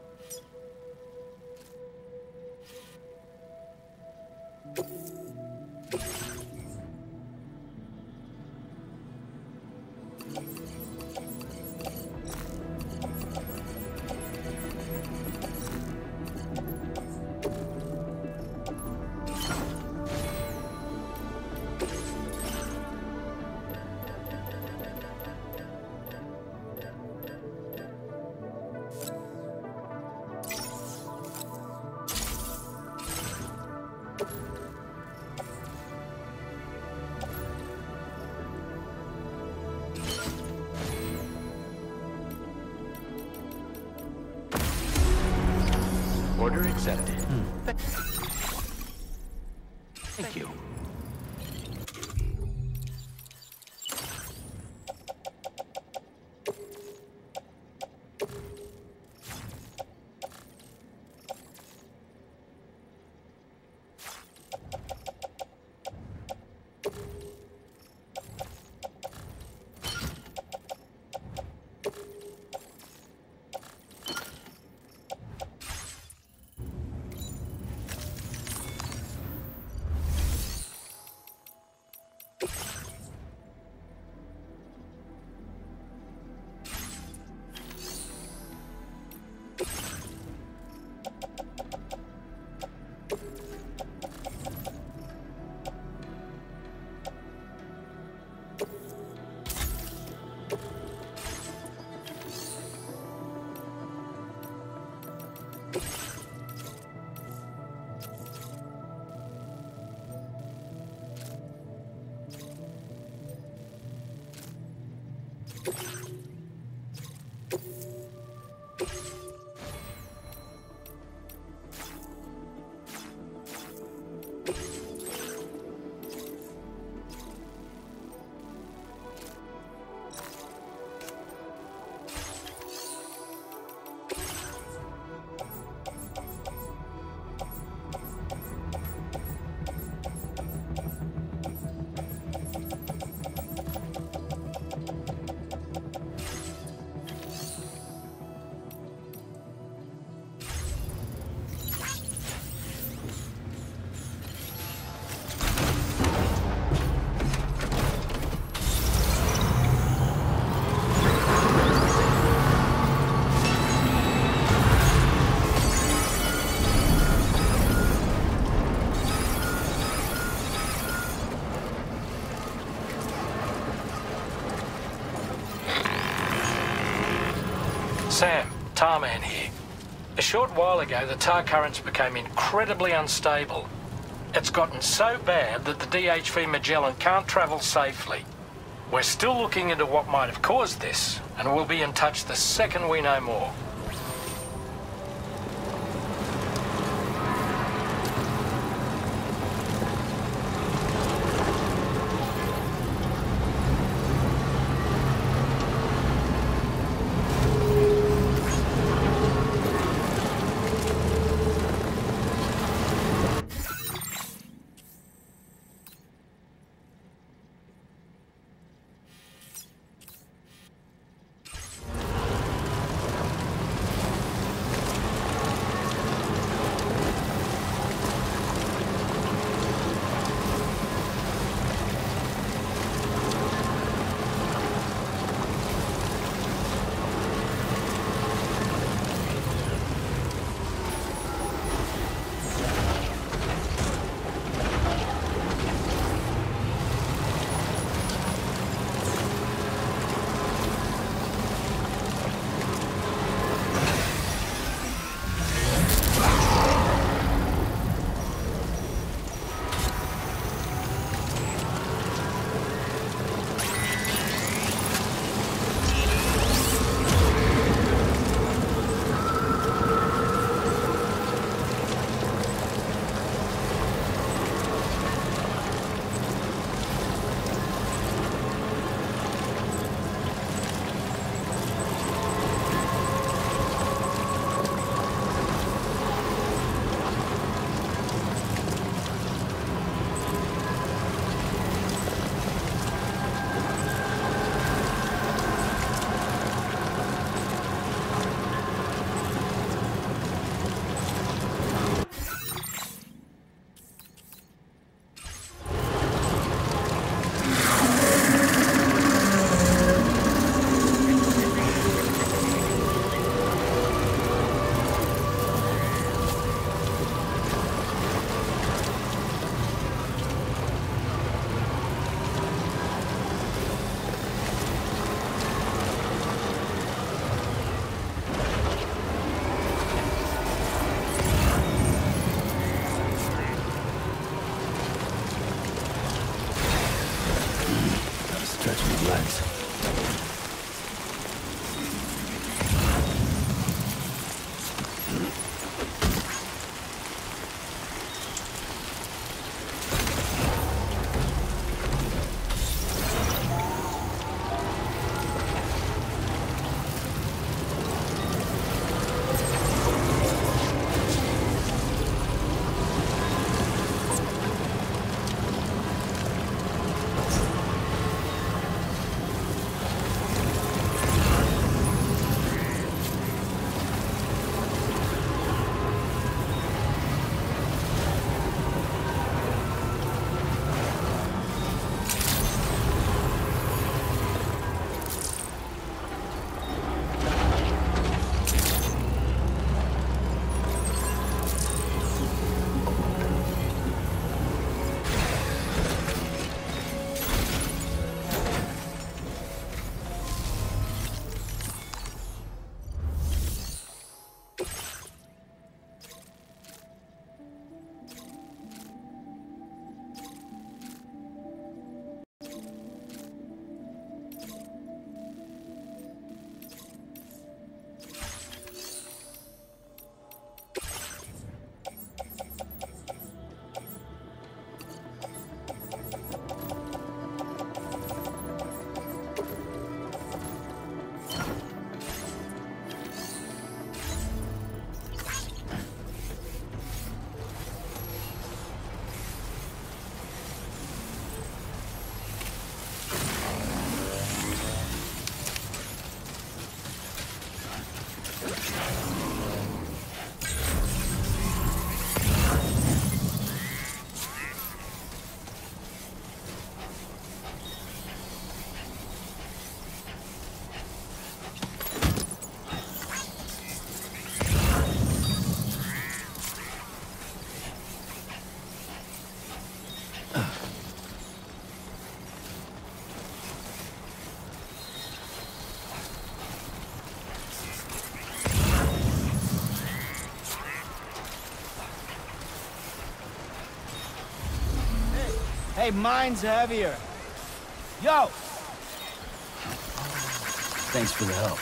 Speaker 7: Order accepted. Thank you.
Speaker 13: Sam, Tarman here. A short while ago, the tar currents became incredibly unstable. It's gotten so bad that the DHV Magellan can't travel safely. We're still looking into what might have caused this, and we'll be in touch the second we know more.
Speaker 9: Hey, mine's heavier. Yo!
Speaker 11: Thanks for the help.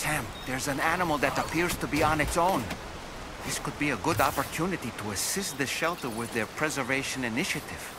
Speaker 1: Sam, there's an animal that appears to be on its own. This could be a good opportunity to assist the shelter with their preservation initiative.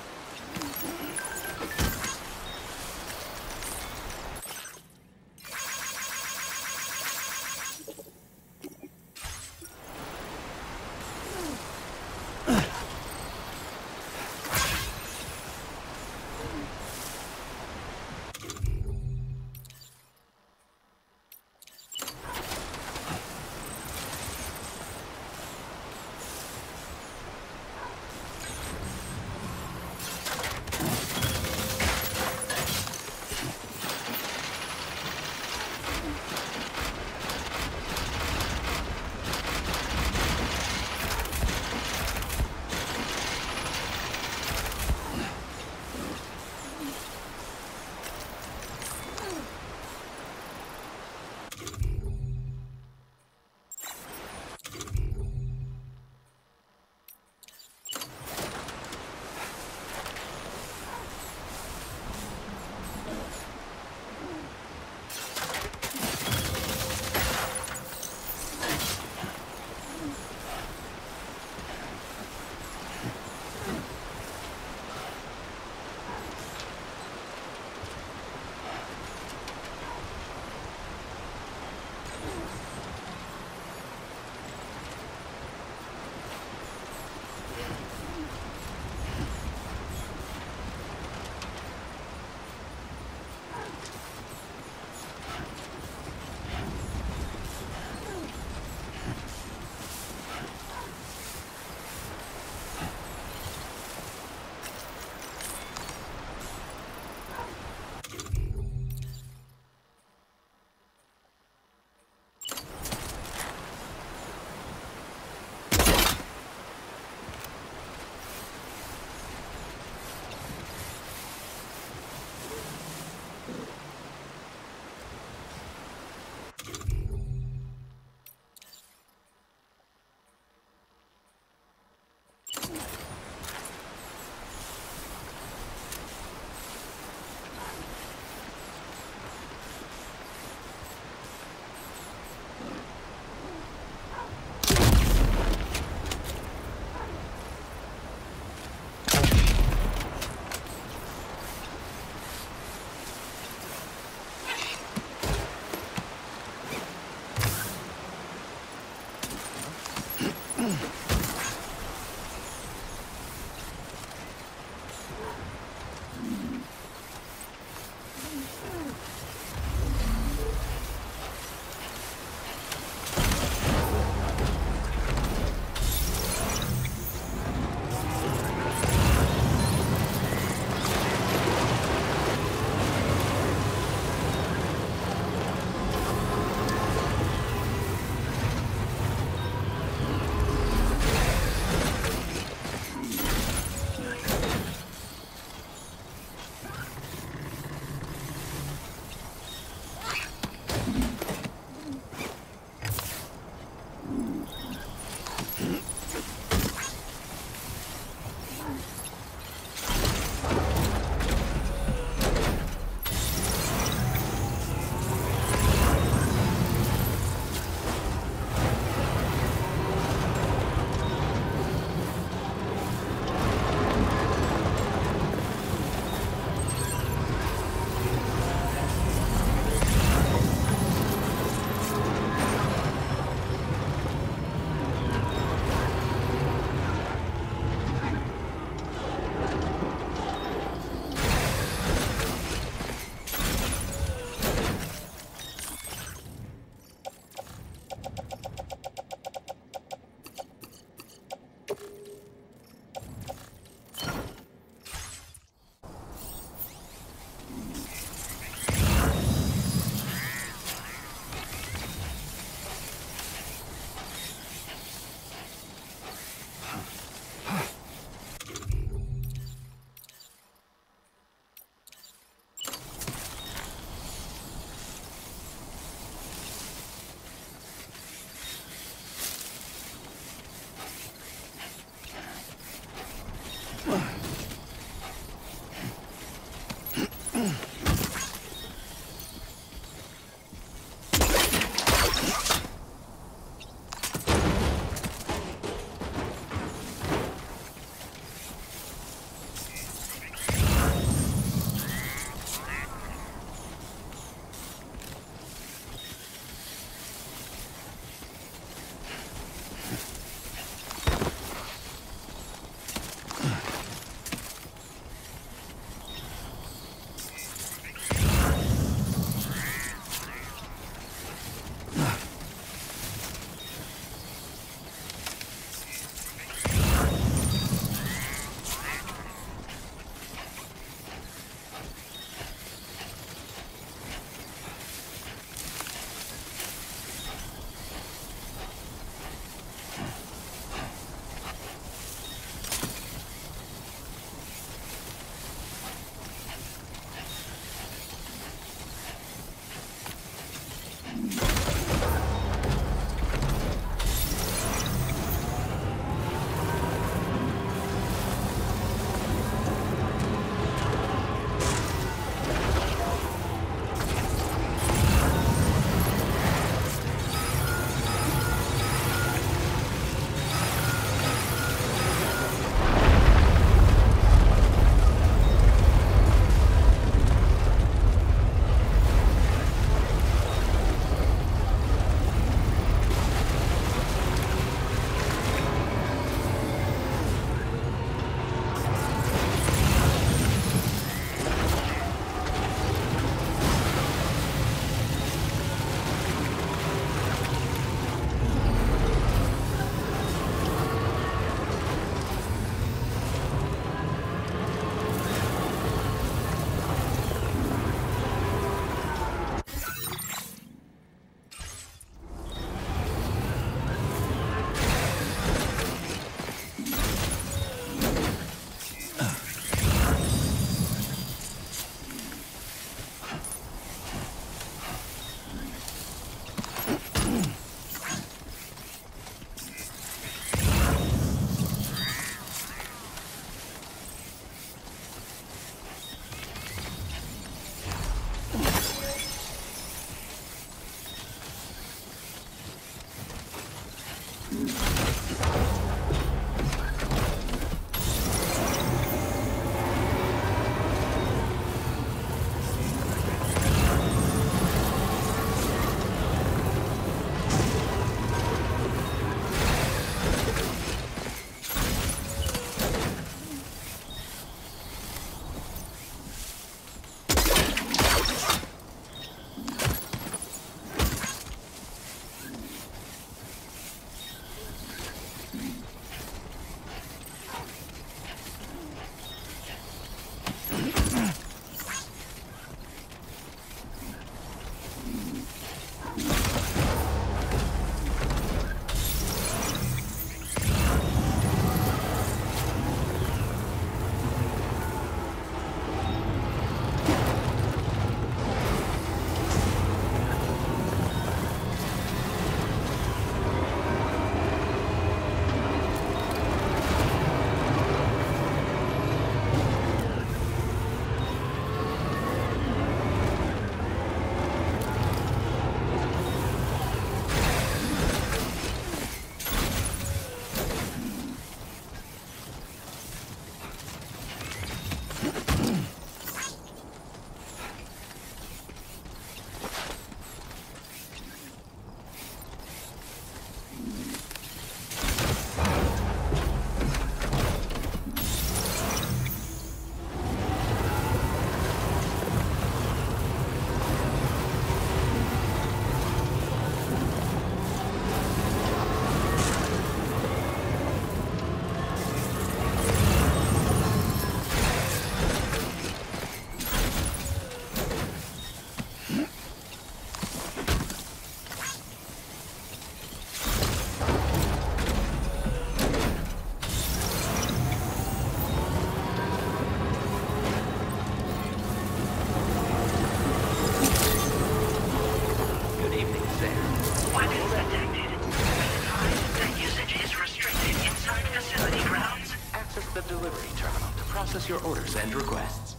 Speaker 7: delivery terminal to process your orders and requests.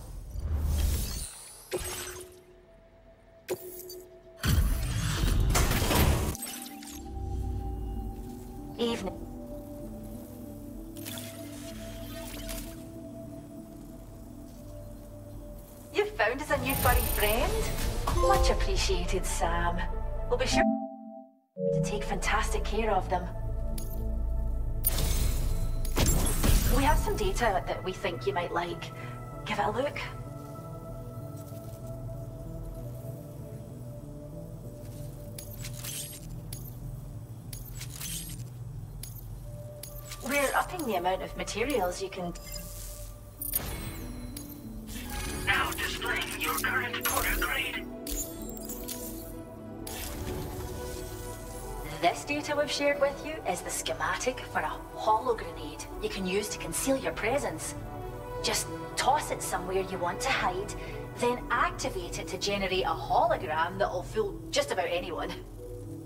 Speaker 14: Evening. You found us a new furry friend? Much appreciated, Sam. We'll be sure to take fantastic care of them. We have some data that we think you might like. Give it a look. We're upping the amount of materials you can...
Speaker 6: Now displaying your current porter grade.
Speaker 14: This data we've shared with you is the schematic for a holo grenade you can use to conceal your presence. Just toss it somewhere you want to hide, then activate it to generate a hologram that'll fool just about anyone.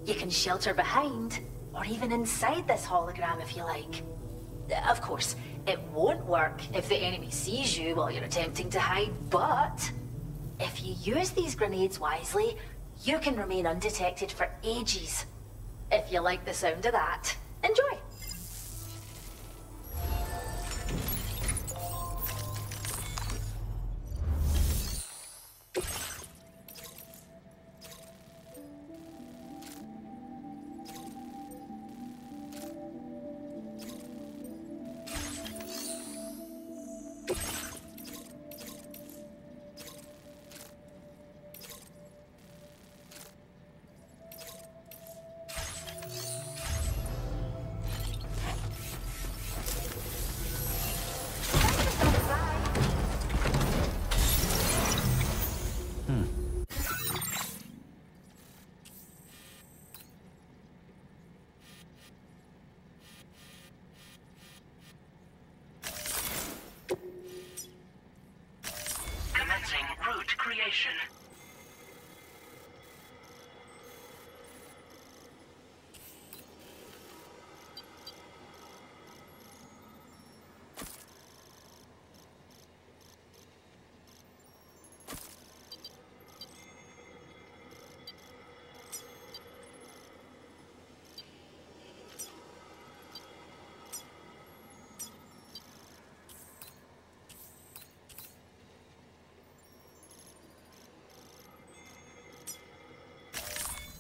Speaker 14: You can shelter behind, or even inside this hologram if you like. Of course, it won't work if the enemy sees you while you're attempting to hide, but if you use these grenades wisely, you can remain undetected for ages. If you like the sound of that, enjoy!
Speaker 6: Commencing route creation.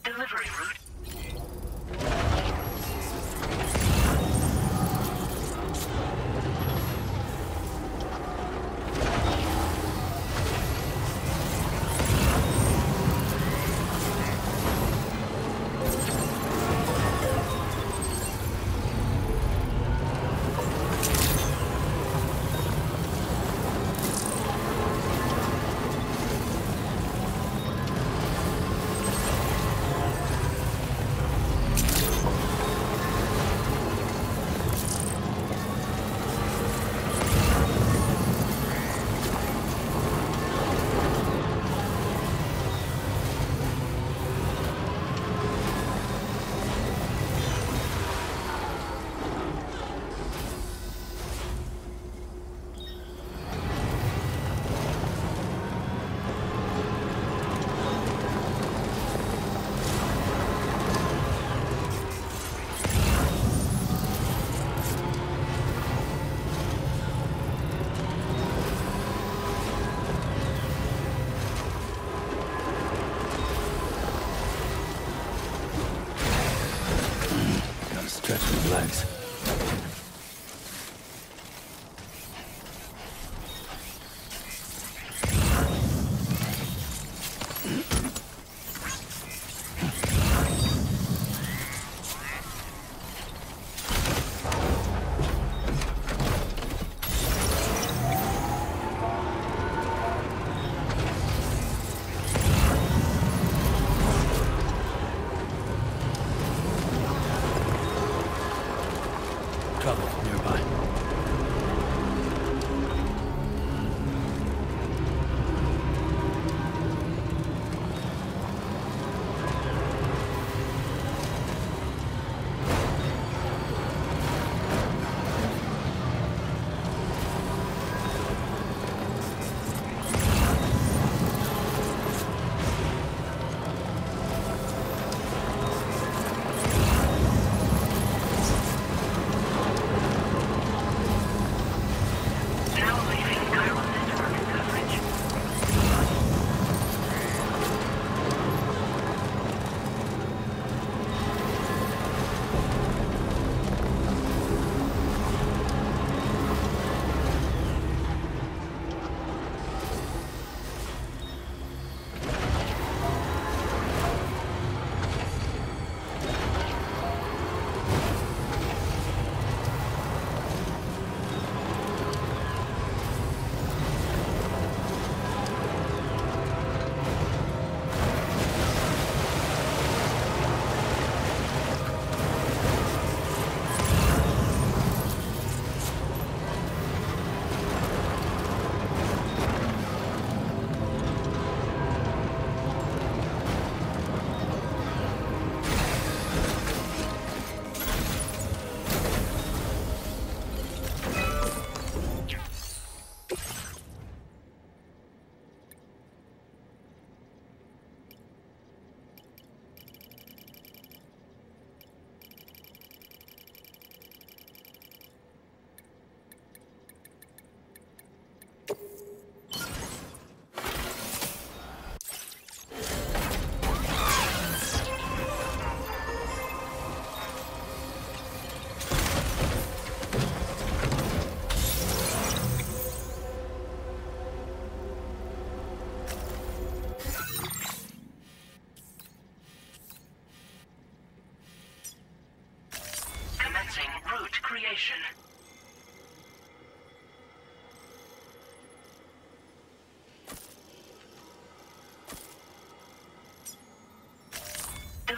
Speaker 6: Delivery route.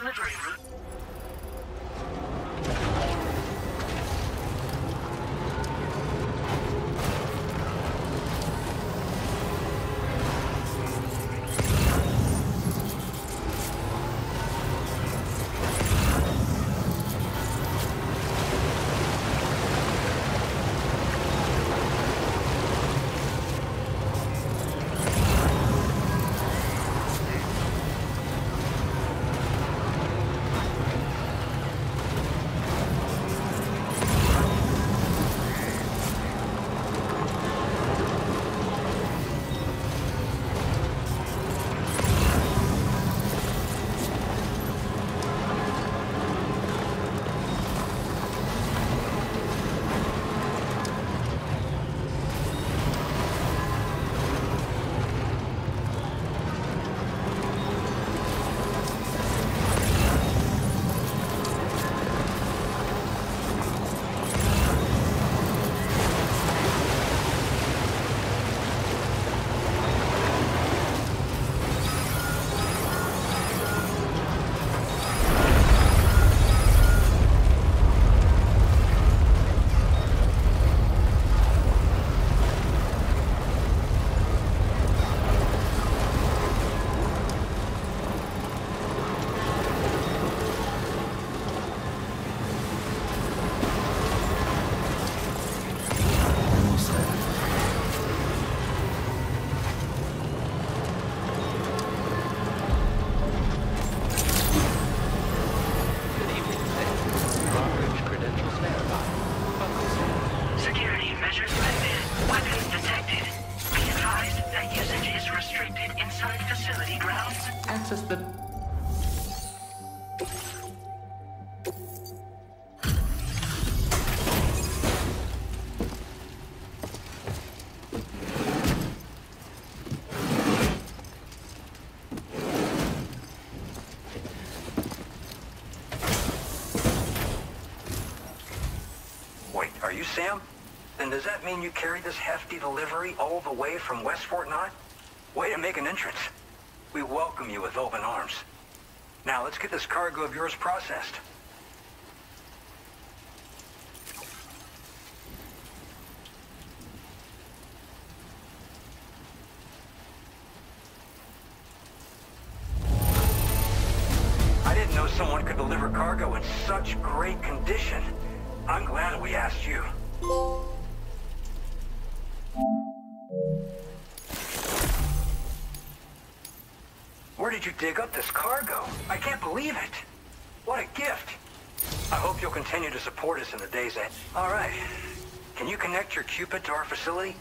Speaker 6: delivery route.
Speaker 8: Sam? Then does that mean you carried this hefty delivery all the way from West Fort Knott? Way to make an entrance. We welcome you with open arms. Now let's get this cargo of yours processed. I didn't know someone could deliver cargo in such great condition. I'm glad we asked you. Where did you dig up this cargo? I can't believe it. What a gift. I hope you'll continue to support us in the days ahead. All right. Can you connect your Cupid to our facility?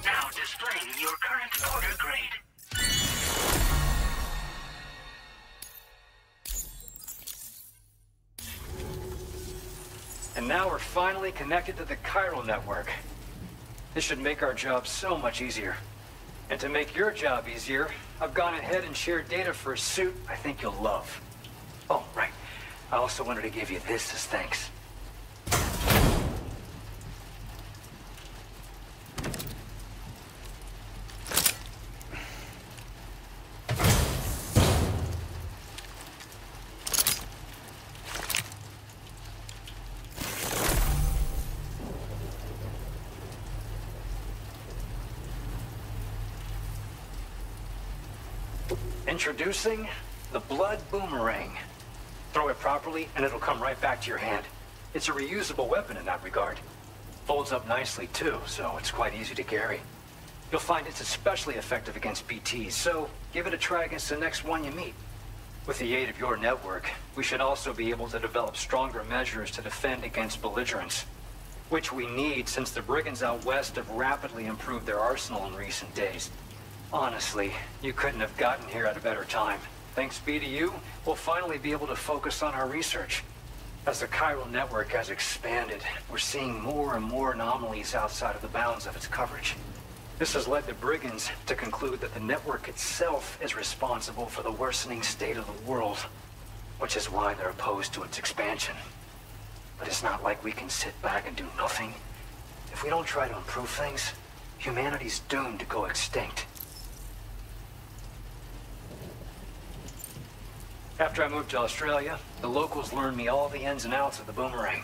Speaker 6: Now displaying your current order grade.
Speaker 13: And now we're finally connected to the chiral network. This should make our job so much easier. And to make your job easier, I've gone ahead and shared data for a suit I think you'll love. Oh, right. I also wanted to give you this as thanks. Introducing the Blood Boomerang. Throw it properly and it'll come right back to your hand. It's a reusable weapon in that regard. Folds up nicely too, so it's quite easy to carry. You'll find it's especially effective against BTs, so give it a try against the next one you meet. With the aid of your network, we should also be able to develop stronger measures to defend against belligerents, which we need since the brigands out west have rapidly improved their arsenal in recent days. Honestly, you couldn't have gotten here at a better time. Thanks be to you, we'll finally be able to focus on our research. As the chiral network has expanded, we're seeing more and more anomalies outside of the bounds of its coverage. This has led the brigands to conclude that the network itself is responsible for the worsening state of the world, which is why they're opposed to its expansion. But it's not like we can sit back and do nothing. If we don't try to improve things, humanity's doomed to go extinct. After I moved to Australia, the locals learned me all the ins and outs of the boomerang.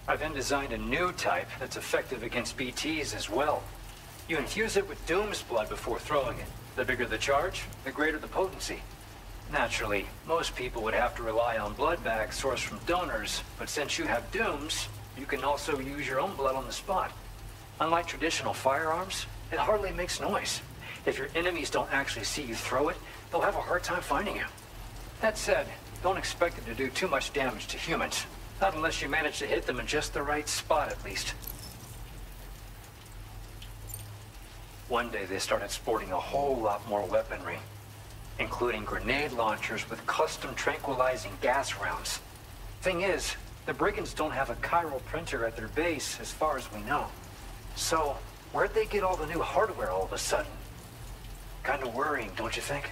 Speaker 13: I then designed a new type that's effective against BTs as well. You infuse it with Doom's blood before throwing it. The bigger the charge, the greater the potency. Naturally, most people would have to rely on blood bags sourced from donors, but since you have Doom's, you can also use your own blood on the spot. Unlike traditional firearms, it hardly makes noise. If your enemies don't actually see you throw it, they'll have a hard time finding you. That said, don't expect it to do too much damage to humans. Not unless you manage to hit them in just the right spot, at least. One day they started sporting a whole lot more weaponry, including grenade launchers with custom tranquilizing gas rounds. Thing is, the brigands don't have a chiral printer at their base as far as we know. So, where'd they get all the new hardware all of a sudden? Kind of worrying, don't you think?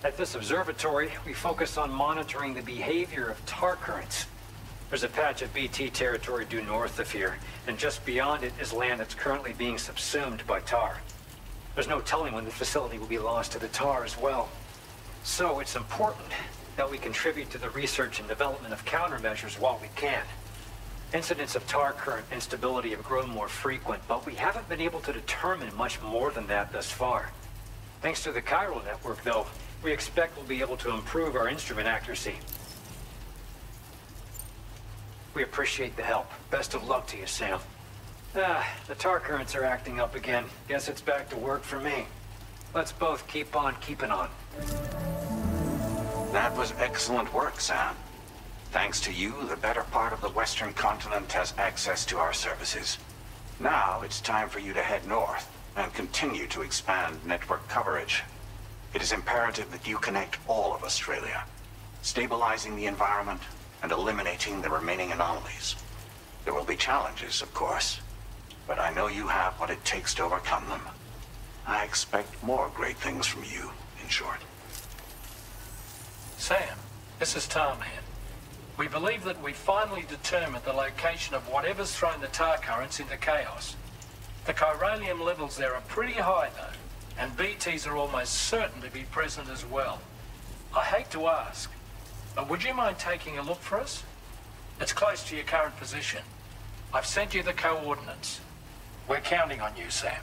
Speaker 13: At this observatory, we focus on monitoring the behavior of tar currents. There's a patch of BT territory due north of here, and just beyond it is land that's currently being subsumed by tar. There's no telling when the facility will be lost to the tar as well. So it's important that we contribute to the research and development of countermeasures while we can. Incidents of tar current instability have grown more frequent, but we haven't been able to determine much more than that thus far. Thanks to the chiral network, though, we expect we'll be able to improve our instrument accuracy. We appreciate the help. Best of luck to you, Sam. The tar currents are acting up again. Guess it's back to work for me. Let's both keep on keeping on.
Speaker 4: That was excellent work, Sam. Thanks to you, the better part of the Western continent has access to our services. Now it's time for you to head north and continue to expand network coverage. It is imperative that you connect all of Australia, stabilizing the environment and eliminating the remaining anomalies. There will be challenges, of course, but I know you have what it takes to overcome them. I expect more great things from you, in short.
Speaker 13: Sam, this is Tom here. We believe that we finally determined the location of whatever's thrown the tar currents into chaos. The chiralium levels there are pretty high, though, and BTs are almost certain to be present as well. I hate to ask, but would you mind taking a look for us? It's close to your current position. I've sent you the coordinates. We're counting on you, Sam.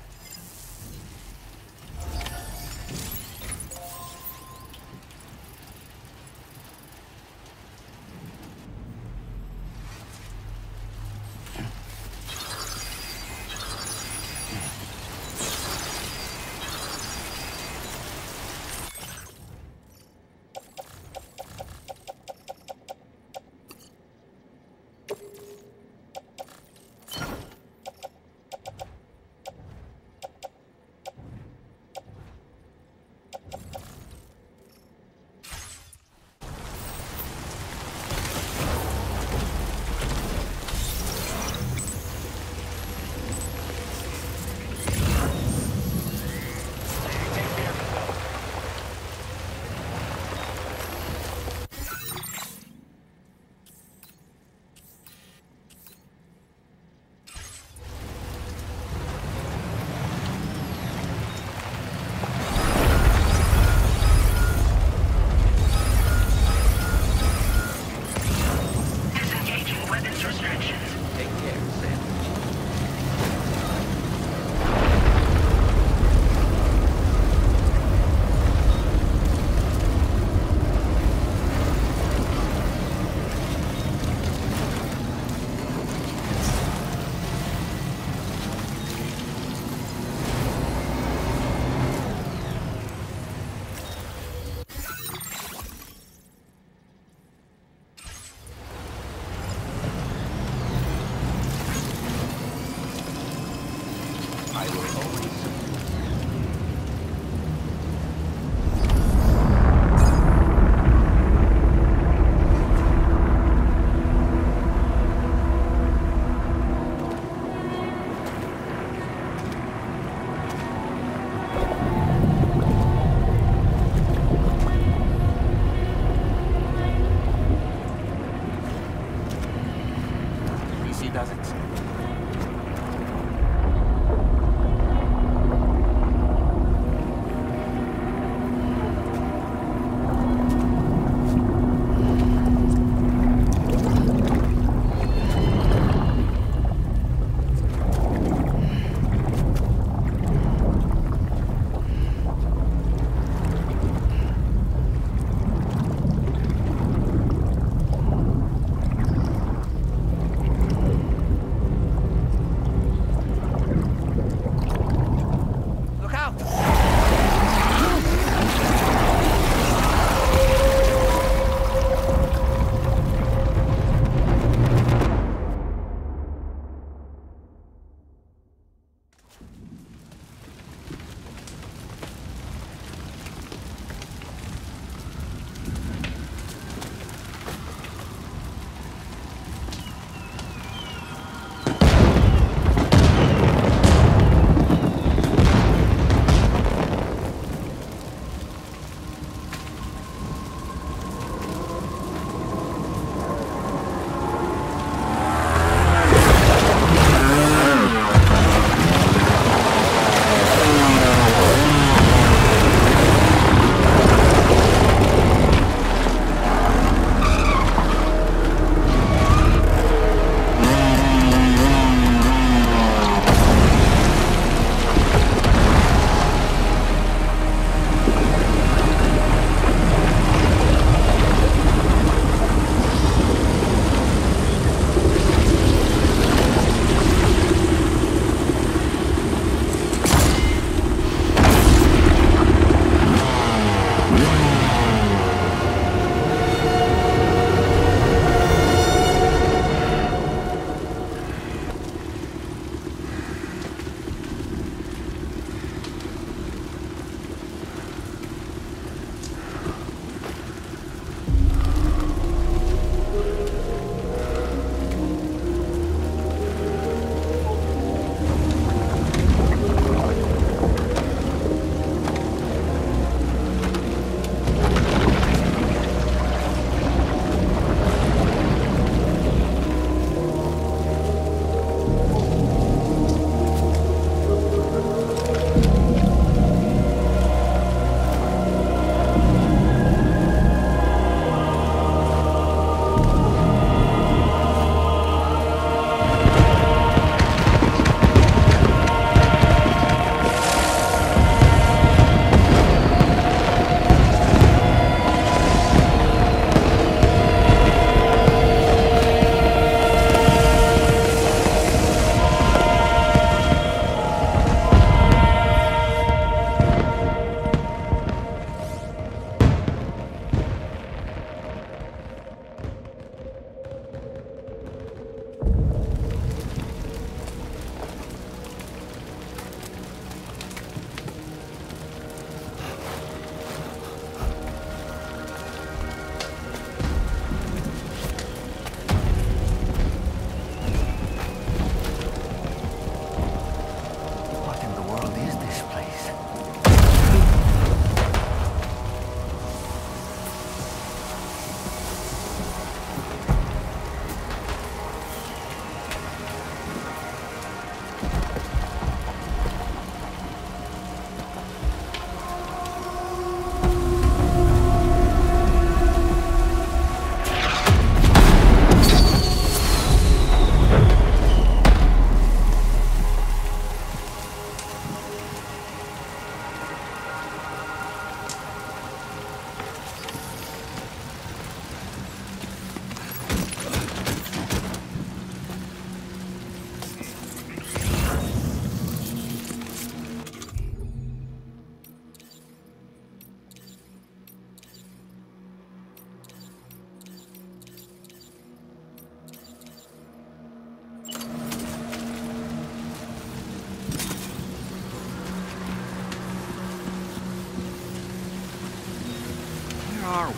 Speaker 15: Where are we?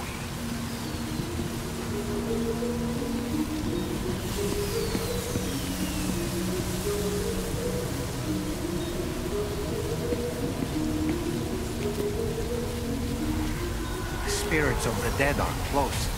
Speaker 1: The spirits of the dead are close.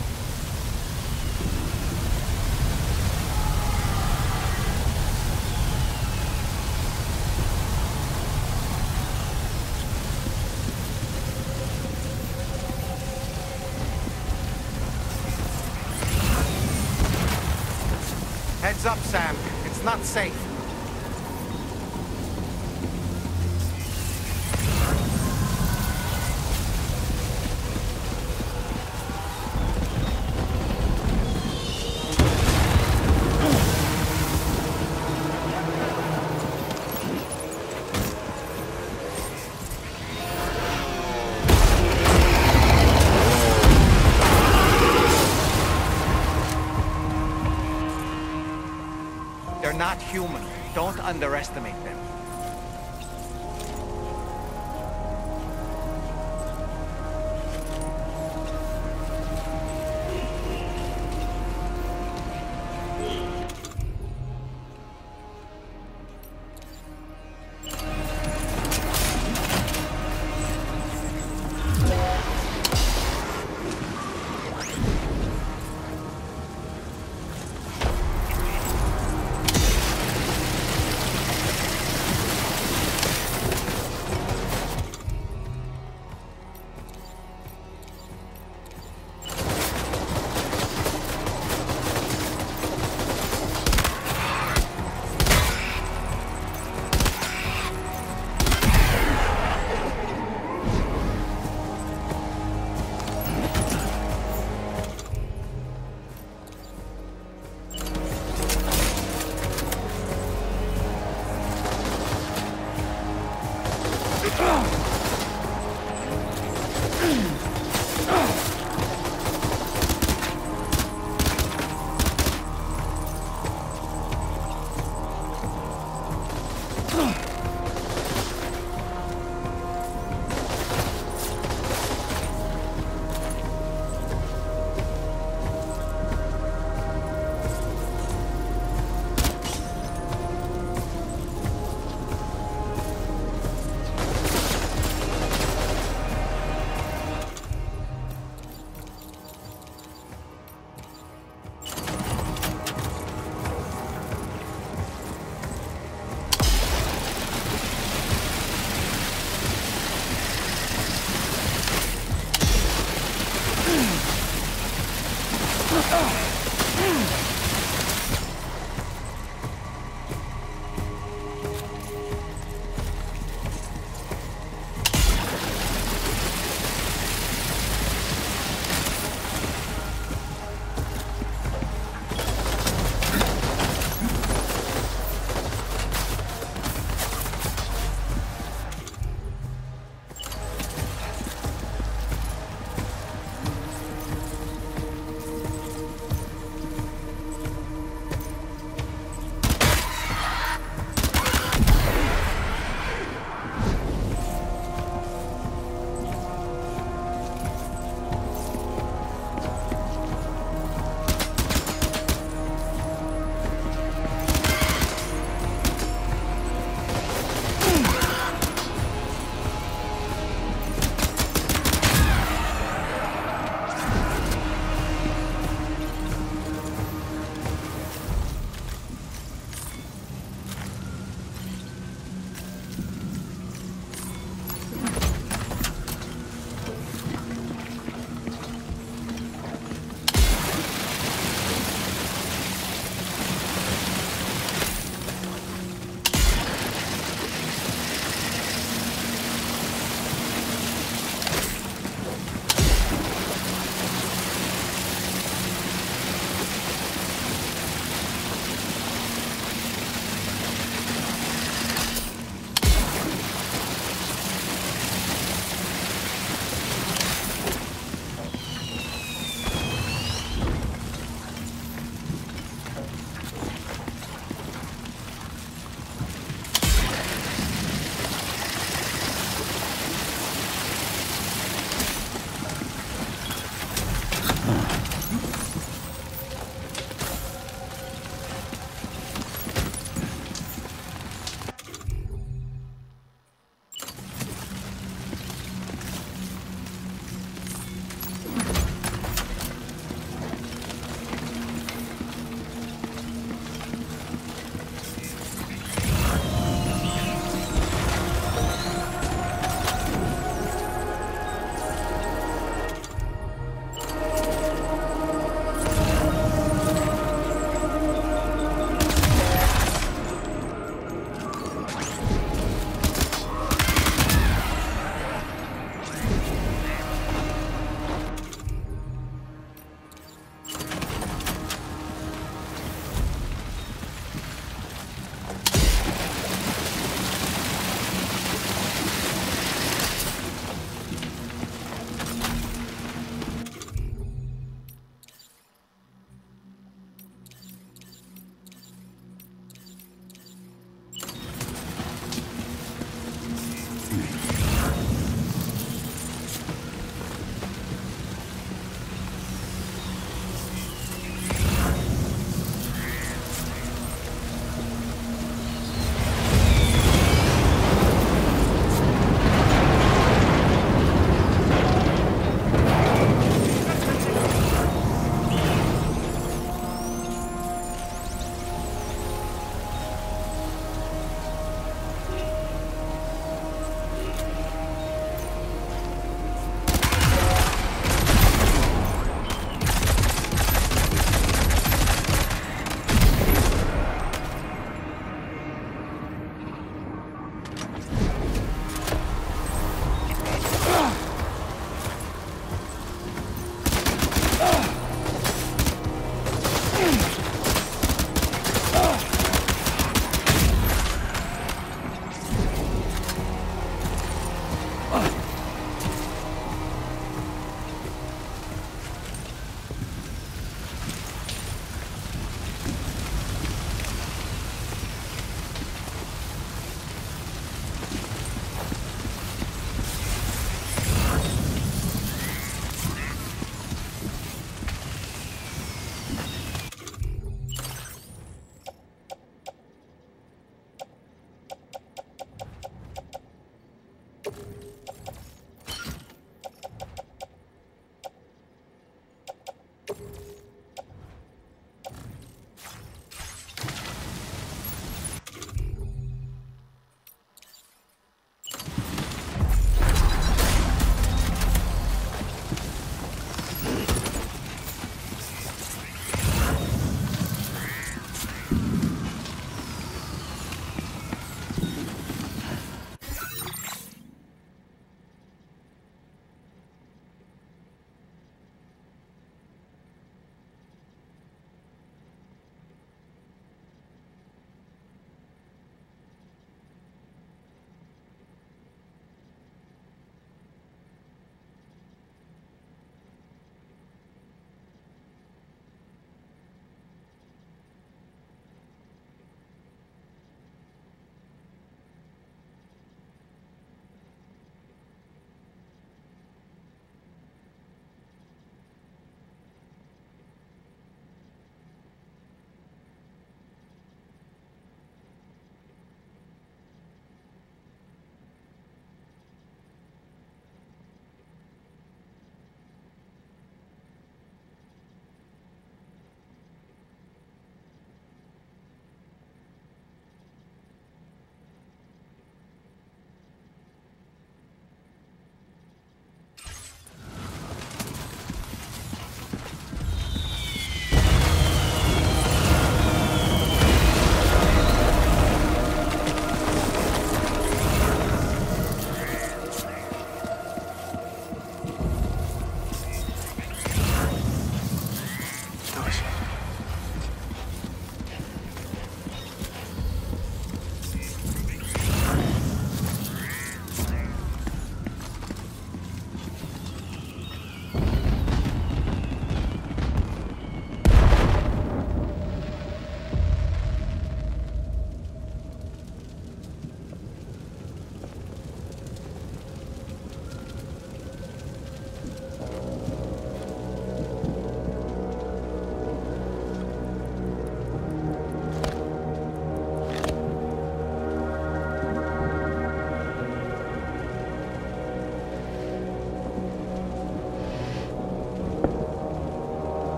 Speaker 1: Heads up, Sam. It's not safe. They're not human. Don't underestimate them.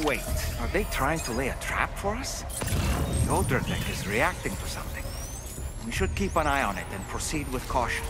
Speaker 1: Wait, are they trying to lay a trap for us? The Odra deck is reacting to something. We should keep an eye on it and proceed with caution.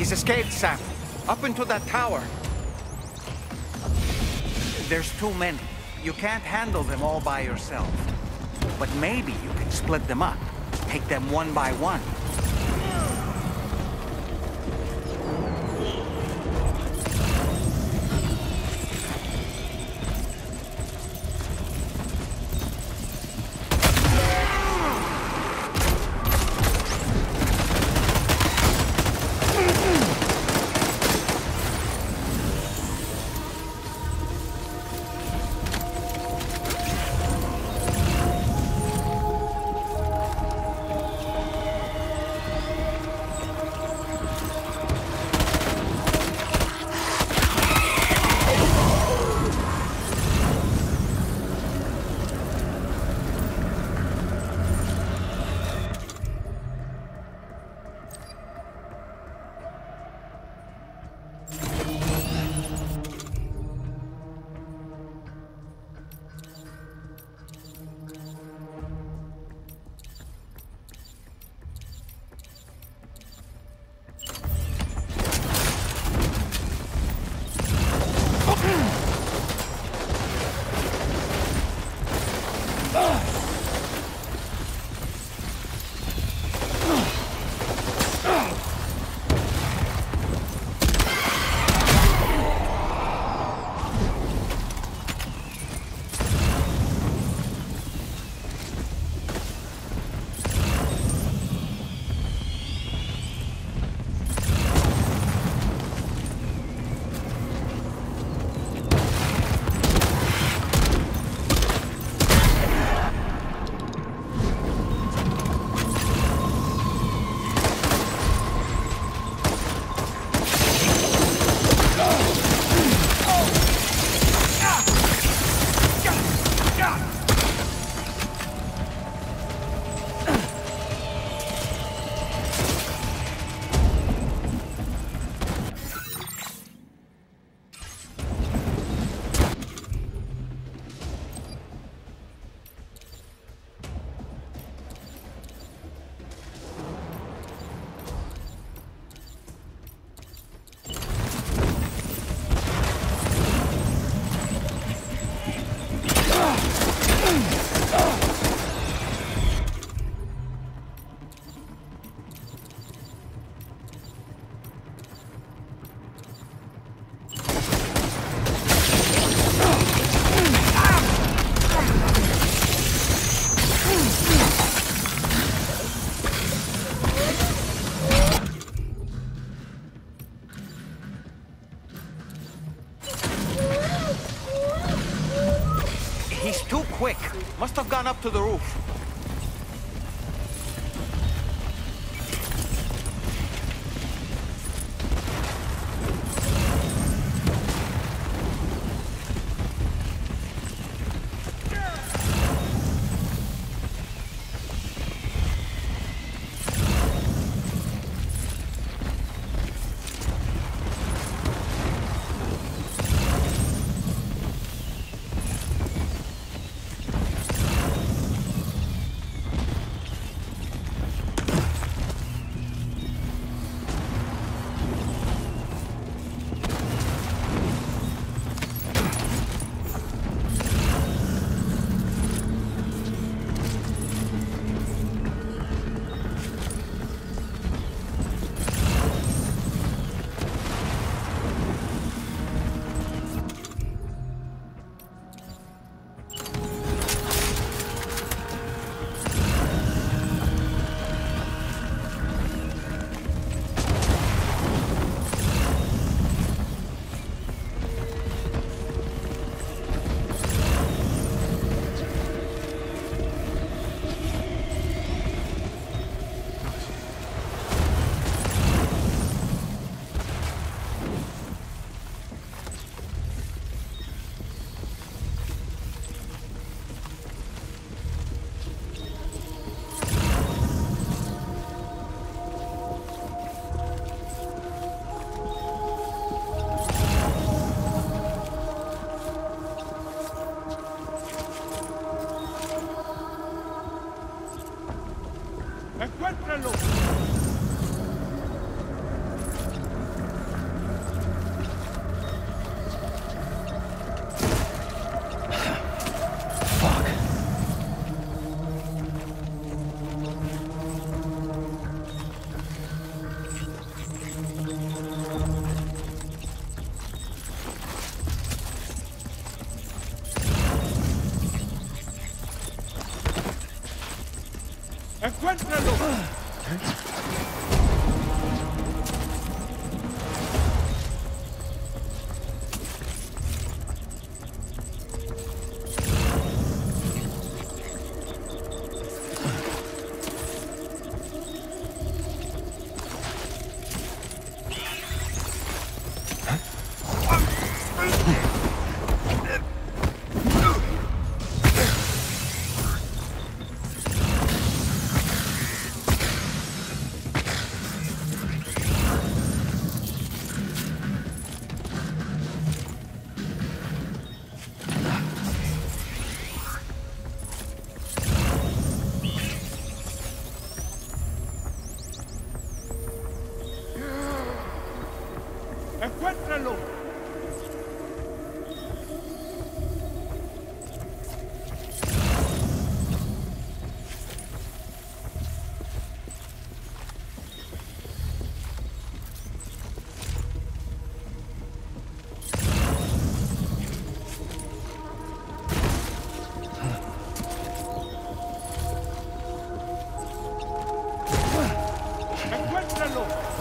Speaker 1: He's escaped, Sam. Up into that tower. There's too many. You can't handle them all by yourself. But maybe you can split them up. Take them one by one. Must have gone up to the roof.
Speaker 9: ¡Encuéntrenlo! ¡Encuéntrenlo! ¡Encuéntrenlo! ¡Encuéntrenlo!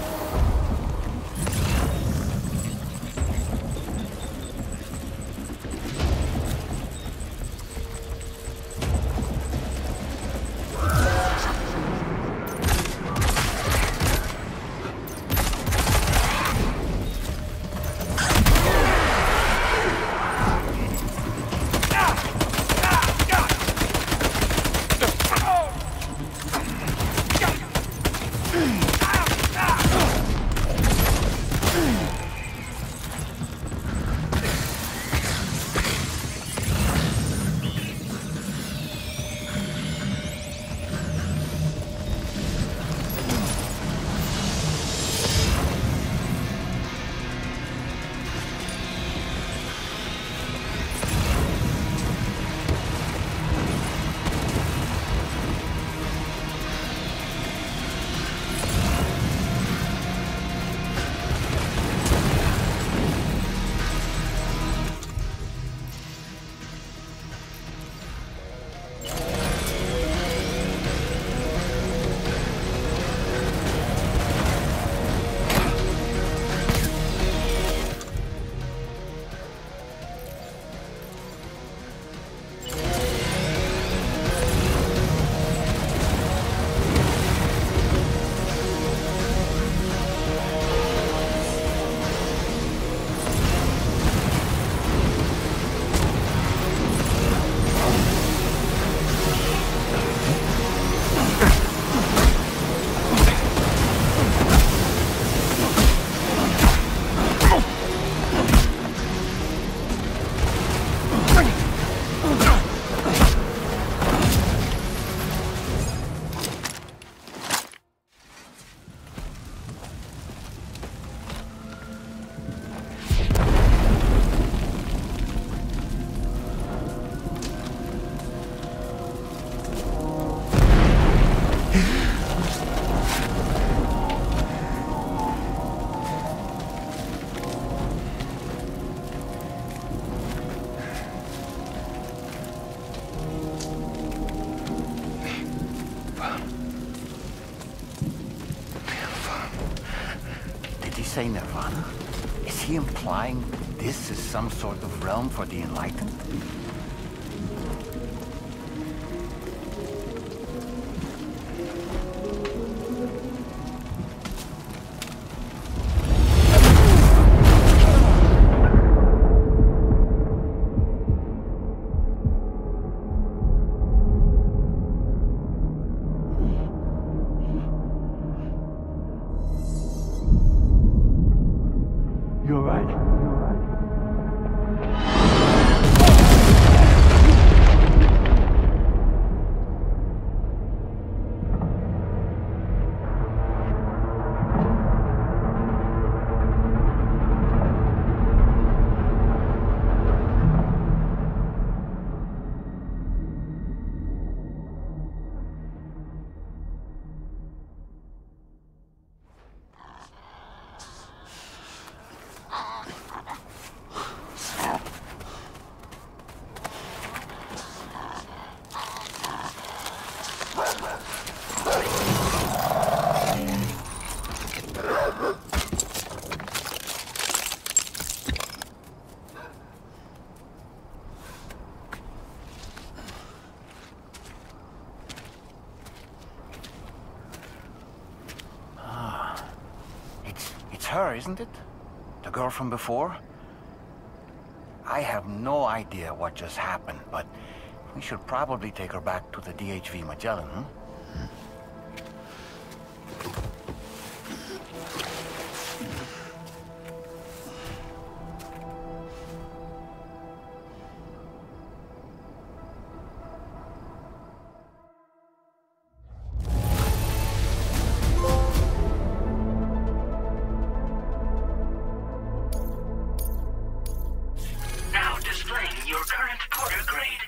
Speaker 15: say nirvana? Is he implying this is some sort of realm for the enlightened?
Speaker 2: You're right.
Speaker 15: Her, isn't it? The girl from before? I have no idea what just happened, but we should probably take her back to the DHV Magellan, huh?
Speaker 6: Displaying your current porter grade.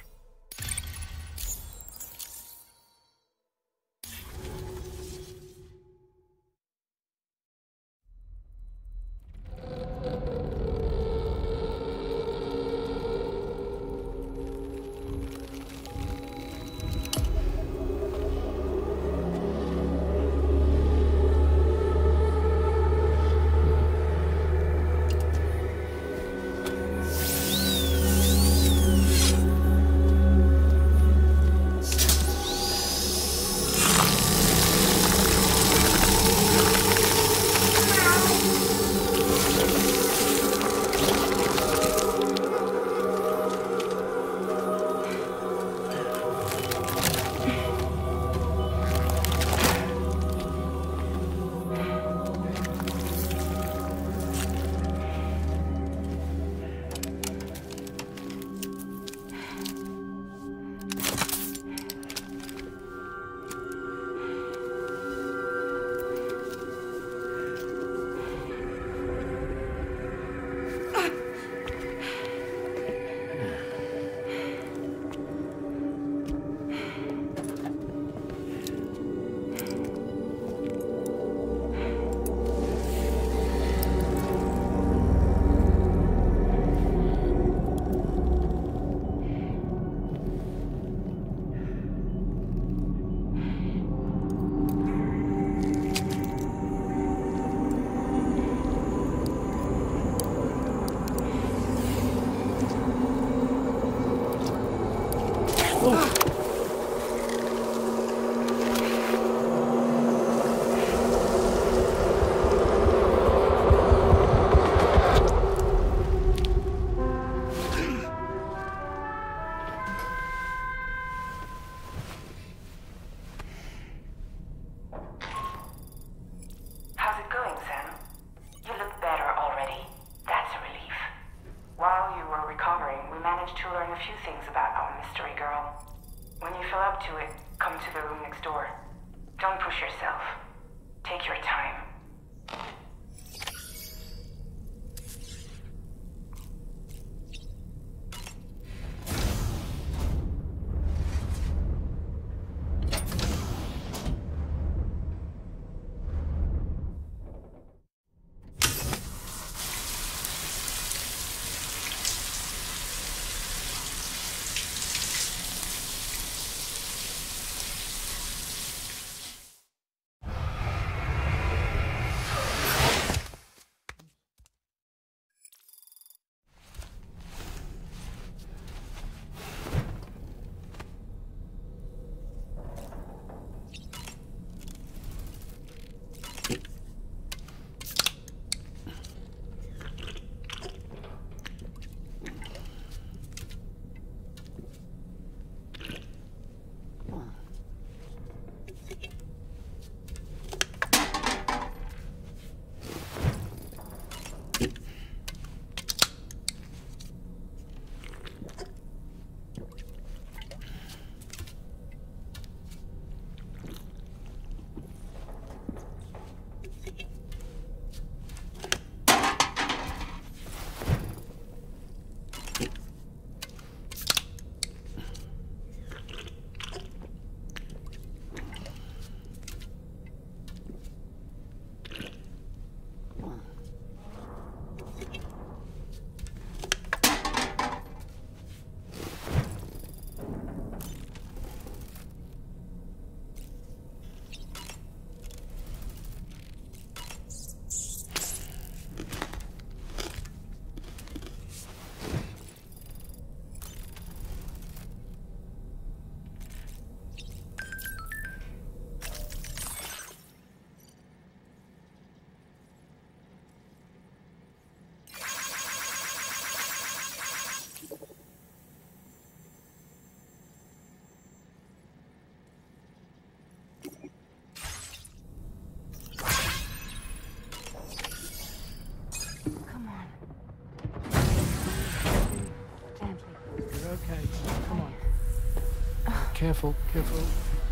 Speaker 13: careful, careful.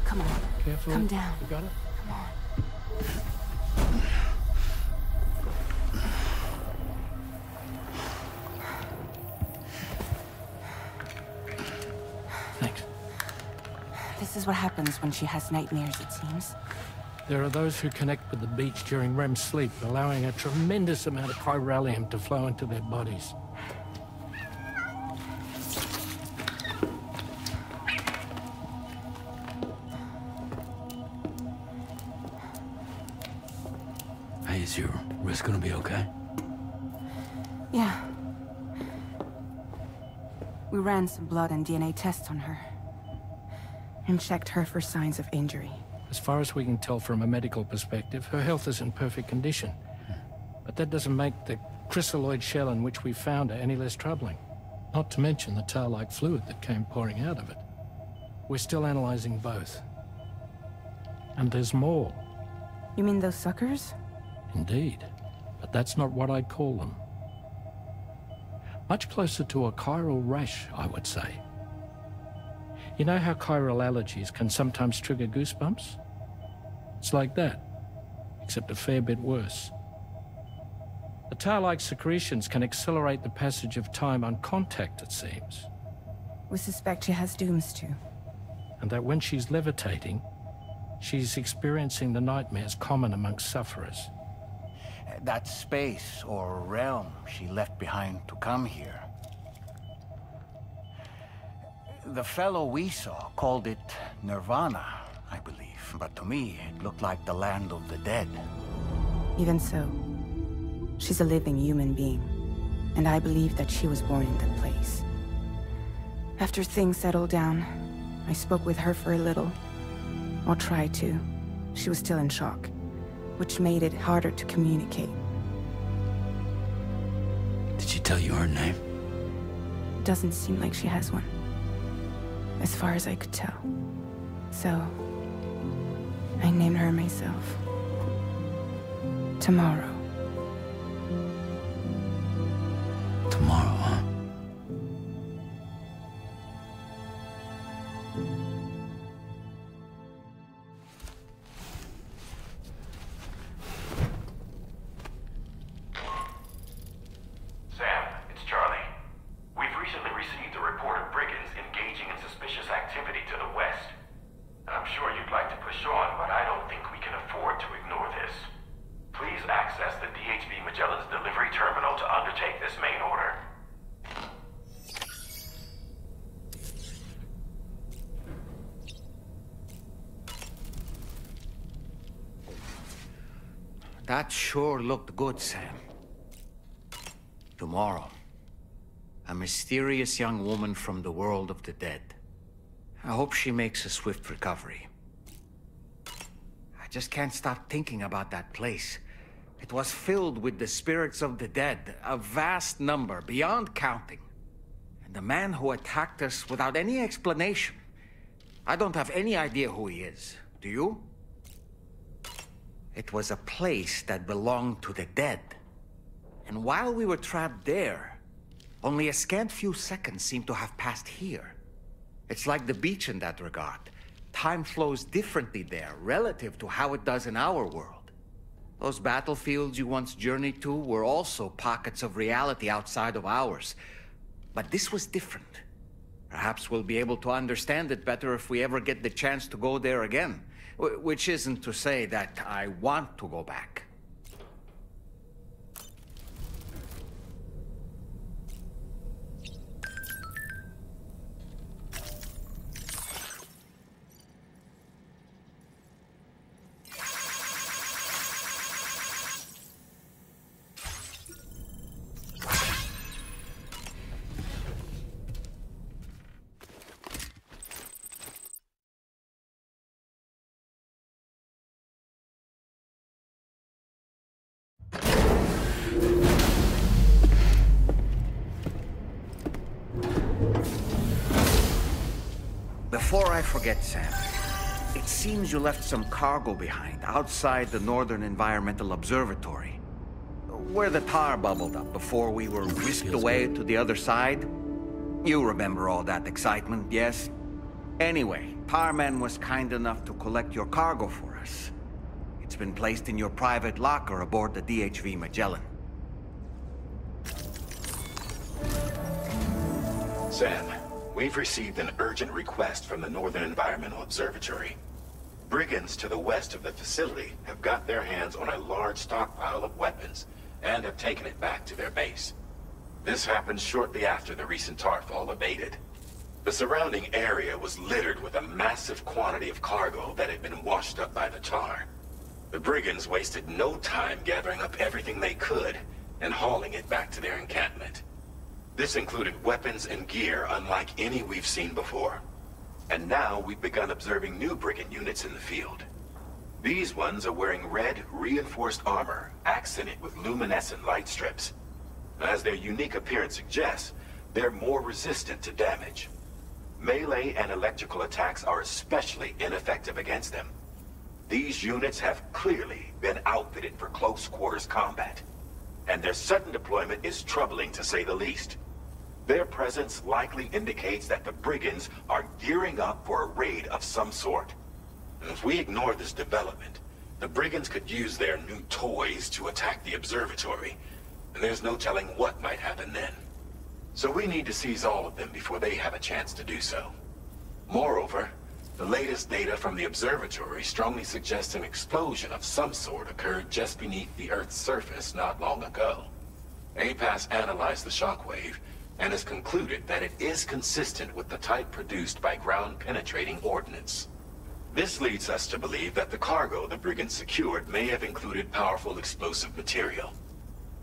Speaker 12: Come on.
Speaker 13: Careful.
Speaker 12: Come down.
Speaker 13: You got it?
Speaker 12: Come on.
Speaker 13: Thanks.
Speaker 12: This is what happens when she has nightmares, it seems.
Speaker 13: There are those who connect with the beach during REM sleep, allowing a tremendous amount of chiralium to flow into their bodies.
Speaker 11: Hey, is your wrist gonna be okay?
Speaker 12: Yeah. We ran some blood and DNA tests on her. And checked her for signs of injury.
Speaker 13: As far as we can tell from a medical perspective, her health is in perfect condition. But that doesn't make the crystalloid shell in which we found her any less troubling. Not to mention the tar-like fluid that came pouring out of it. We're still analyzing both. And there's more.
Speaker 12: You mean those suckers?
Speaker 13: Indeed. But that's not what I'd call them. Much closer to a chiral rash, I would say. You know how chiral allergies can sometimes trigger goosebumps? It's like that, except a fair bit worse. The tar-like secretions can accelerate the passage of time on contact, it seems.
Speaker 12: We suspect she has dooms too.
Speaker 13: And that when she's levitating, she's experiencing the nightmares common amongst sufferers.
Speaker 15: That space or realm she left behind to come here. The fellow we saw called it Nirvana, I believe. But to me, it looked like the land of the dead.
Speaker 12: Even so, she's a living human being. And I believe that she was born in that place. After things settled down, I spoke with her for a little. Or tried to. She was still in shock, which made it harder to communicate.
Speaker 11: Did she tell you her name?
Speaker 12: Doesn't seem like she has one. As far as I could tell. So, I named her myself. Tomorrow.
Speaker 11: Tomorrow, huh?
Speaker 8: Sam, it's Charlie. We've recently received a report of brigands engaging in suspicious activity to the west. I'm sure you'd like to push on, but I don't think we can afford to ignore this. Please access the DHB Magellan's delivery terminal to undertake this main order.
Speaker 1: That sure looked good, Sam. Tomorrow, a mysterious young woman from the world of the dead. I hope she makes a swift recovery. I just can't stop thinking about that place. It was filled with the spirits of the dead, a vast number, beyond counting. And the man who attacked us without any explanation. I don't have any idea who he is. Do you? It was a place that belonged to the dead. And while we were trapped there, only a scant few seconds seem to have passed here. It's like the beach in that regard. Time flows differently there, relative to how it does in our world. Those battlefields you once journeyed to were also pockets of reality outside of ours. But this was different. Perhaps we'll be able to understand it better if we ever get the chance to go there again. Which isn't to say that I want to go back. Before I forget, Sam, it seems you left some cargo behind outside the Northern Environmental Observatory, where the tar bubbled up before we were whisked away to the other side. You remember all that excitement, yes? Anyway, tarman was kind enough to collect your cargo for us. It's been placed in your private locker aboard the DHV Magellan.
Speaker 4: Sam, we've received an urgent request from the Northern Environmental Observatory. Brigands to the west of the facility have got their hands on a large stockpile of weapons and have taken it back to their base. This happened shortly after the recent tar fall abated. The surrounding area was littered with a massive quantity of cargo that had been washed up by the tar. The brigands wasted no time gathering up everything they could and hauling it back to their encampment. This included weapons and gear unlike any we've seen before. And now we've begun observing new brigand units in the field. These ones are wearing red, reinforced armor, accented with luminescent light strips. As their unique appearance suggests, they're more resistant to damage. Melee and electrical attacks are especially ineffective against them. These units have clearly been outfitted for close quarters combat, and their sudden deployment is troubling to say the least. Their presence likely indicates that the brigands are gearing up for a raid of some sort. If we ignore this development, the brigands could use their new toys to attack the observatory, and there's no telling what might happen then. So we need to seize all of them before they have a chance to do so. Moreover, the latest data from the observatory strongly suggests an explosion of some sort occurred just beneath the Earth's surface not long ago. APAS analyzed the shockwave and has concluded that it is consistent with the type produced by ground-penetrating ordnance. This leads us to believe that the cargo the brigands secured may have included powerful explosive material.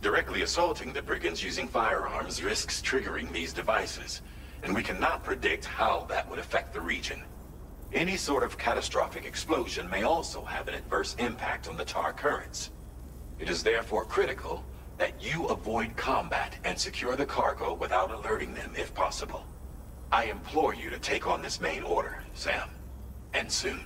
Speaker 4: Directly assaulting the brigands using firearms risks triggering these devices, and we cannot predict how that would affect the region. Any sort of catastrophic explosion may also have an adverse impact on the tar currents. It is therefore critical that you avoid combat and secure the cargo without alerting them if possible. I implore you to take on this main order, Sam. And soon.